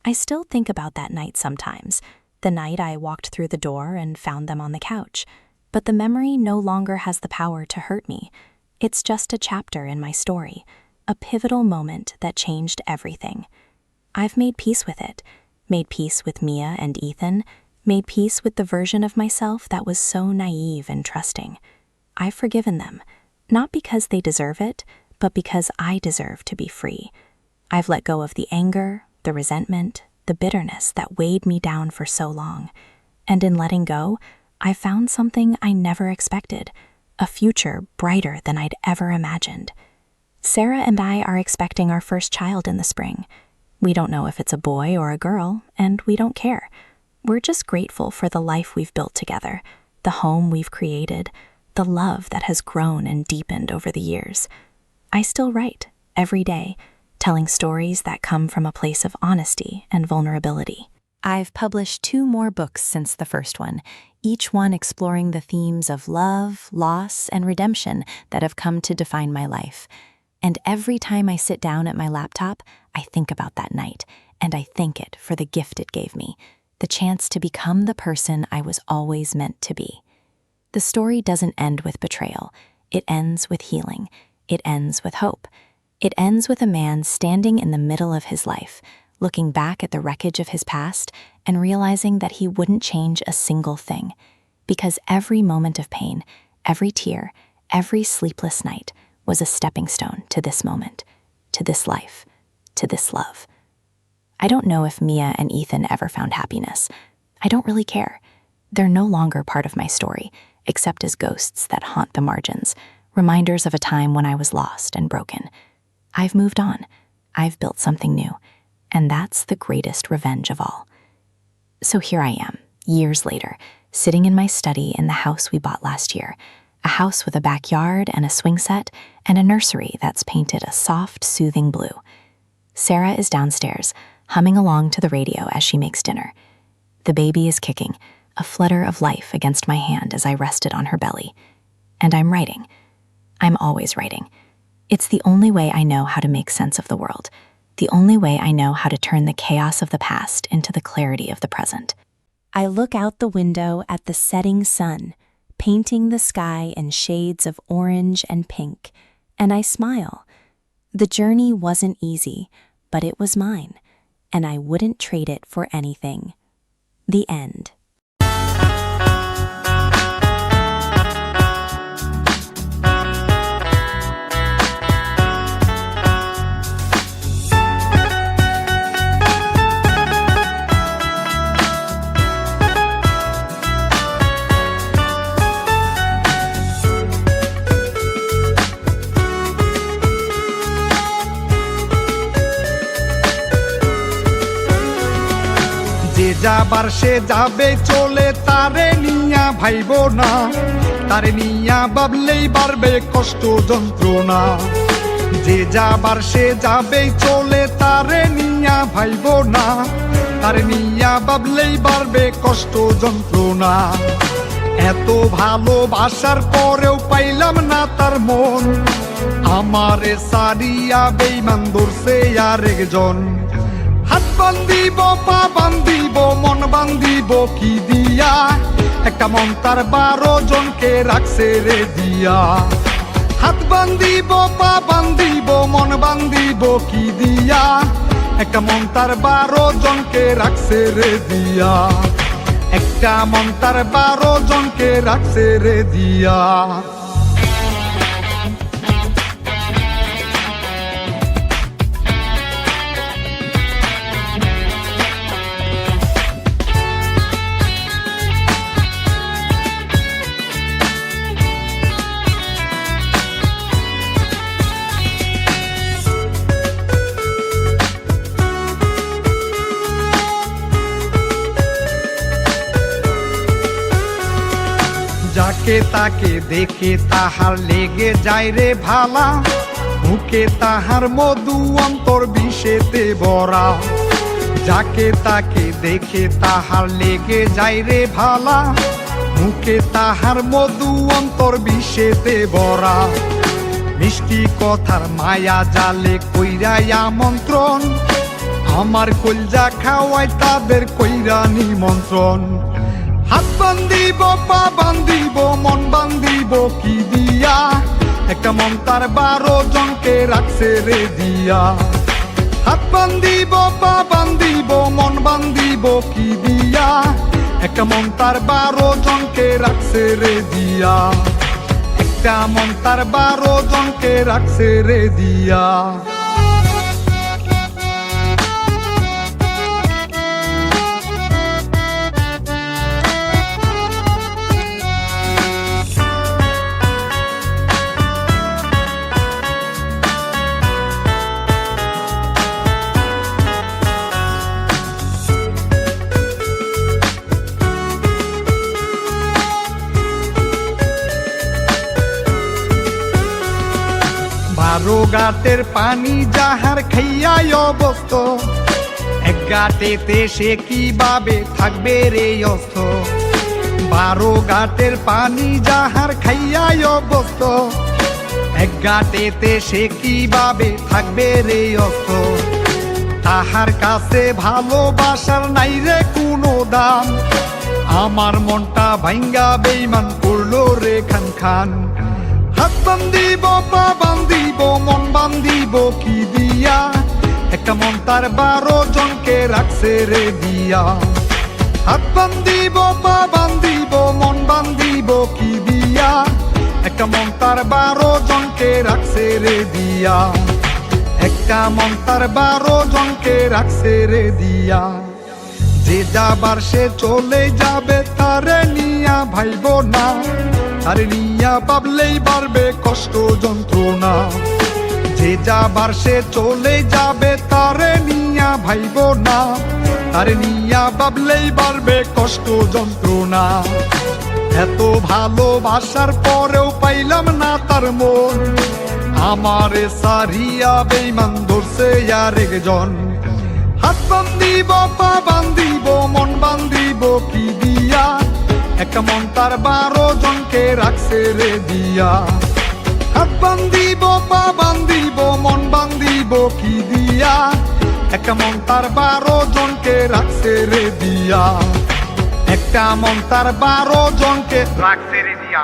I still think about that night sometimes, the night I walked through the door and found them on the couch, but the memory no longer has the power to hurt me. It's just a chapter in my story, a pivotal moment that changed everything. I've made peace with it, made peace with Mia and Ethan, made peace with the version of myself that was so naive and trusting. I've forgiven them, not because they deserve it, but because I deserve to be free. I've let go of the anger, the resentment, the bitterness that weighed me down for so long. And in letting go, I found something I never expected, a future brighter than I'd ever imagined. Sarah and I are expecting our first child in the spring. We don't know if it's a boy or a girl, and we don't care. We're just grateful for the life we've built together, the home we've created, the love that has grown and deepened over the years. I still write, every day, telling stories that come from a place of honesty and vulnerability. I've published 2 more books since the first one, each one exploring the themes of love, loss, and redemption that have come to define my life. And every time I sit down at my laptop, I think about that night, and I thank it for the gift it gave me, the chance to become the person I was always meant to be. The story doesn't end with betrayal. It ends with healing. It ends with hope. It ends with a man standing in the middle of his life, looking back at the wreckage of his past and realizing that he wouldn't change a single thing, because every moment of pain, every tear, every sleepless night was a stepping stone to this moment, to this life, to this love. I don't know if Mia and Ethan ever found happiness. I don't really care. They're no longer part of my story, except as ghosts that haunt the margins, reminders of a time when I was lost and broken. I've moved on. I've built something new. And that's the greatest revenge of all. So here I am, years later, sitting in my study in the house we bought last year, a house with a backyard and a swing set and a nursery that's painted a soft, soothing blue. Sarah is downstairs, humming along to the radio as she makes dinner. The baby is kicking, a flutter of life against my hand as I rested on her belly. And I'm writing. I'm always writing. It's the only way I know how to make sense of the world, the only way I know how to turn the chaos of the past into the clarity of the present. I look out the window at the setting sun, painting the sky in shades of orange and pink, and I smile. The journey wasn't easy, but it was mine, and I wouldn't trade it for anything. The end. যে যাবার সে যাবে চলে, তারে নিয়া vibe না, তারে নিয়া ভাবলেই বাড়বে কষ্ট যন্ত্রণা। যে যাবার সে যাবে চলে, তারে নিয়া ভাইব না, তারে নিয়া ভাবলেই বাড়বে কষ্ট যন্ত্রণা। এত ভালোবাসার পরেও পাইলাম না তার মন, আমারে সারিয়া বেইমান ধরছে আরেকজন। হাত বান্ধিব, পা বান্ধিব, মন বান্ধিব কি দিয়া, একটা মন তার 12 জনকে রাখছে রে দিয়া। হাত বান্ধিব, পা বান্ধিব, মন বান্ধিব কি দিয়া, একটা মন তার 12 জনকে রাখছে রে দিয়া, একটা মন তার 12 জনকে রাখছে রে দিয়া। যাকে তাকে দেখে তাহার লেগে যায় রে ভালা, মুখে তাহার মধু অন্তর বিষেতে ভরা। যাকে তাকে দেখে তাহার লেগে যায় রে ভালা, মুখে তাহার মধু অন্তর বিষেতে ভরা। মিষ্টি কথার মায়া জালে কইরাই আমন্ত্রণ, আমার কলজা খাওয়ায় তাদের কইরা নিমন্ত্রণ। হাত বান্ধিব, পা বান্ধিব, মন বান্ধিব কি দিয়া, একটা মন তার 12 জনকে রাখছে রে দিয়া। হাত বান্ধিব, পা বান্ধিব, মন বান্ধিব কি দিয়া, একটা মন তার 12 জনকে রাখছে রে দিয়া, একটা মন তার 12 জনকে রাখছে রে দিয়া। বারো গাটের পানি যাহার খাইয়াই অবস্থ, এক গাটেতে সে কিভাবে থাকবে রে অস্ত। 12 গাটের পানি যাহার খাইয়াই অবস্থ, এক গাটেতে সে কিভাবে থাকবে রে অস্ত। তাহার কাছে ভালোবাসার নাই রে কোনো দাম, আমার মনটা ভাঙ্গা বেইমান করলো রে খান খান। হাত বান্ধিব, পা বান্ধিব, মন বান্ধিব কি দিয়া, একটা মন তার 12 জনকে রাখছে রে দিয়া। হাত বান্ধিব, পা বান্ধিব, মন বান্ধিব কি দিয়া, একটা মন তার 12 জনকে রাখছে রে দিয়া, একটা মন তার 12 জনকে রাখছে রে দিয়া। যে যাবার সে চলে যাবে, তারে নিয়া ভাইব না, তারে নিয়া ভাবলেই বাড়বে কষ্ট যন্ত্রণা। যে যাবার সে চলে যাবে, তারে নিয়া ভাইব না, তারে নিয়া ভাবলেই বাড়বে কষ্ট যন্ত্রণা। এত ভালোবাসার পরেও পাইলাম না তার মন, আমারে সারিয়া বেইমান ধরছে আরেকজন। হাত বান্ধিব, পা বান্ধিব, মন বান্ধিব কি দিয়া, এক মন তার 12 জনকে রাখছে রে দিয়া। হাত বান্ধিব পা বান্ধিব মন বান্ধিব কি দিয়া, এক মন তার 12 জনকে রাখছে রে দিয়া, একটা মন তার 12 জনকে রাখছে রে দিয়া।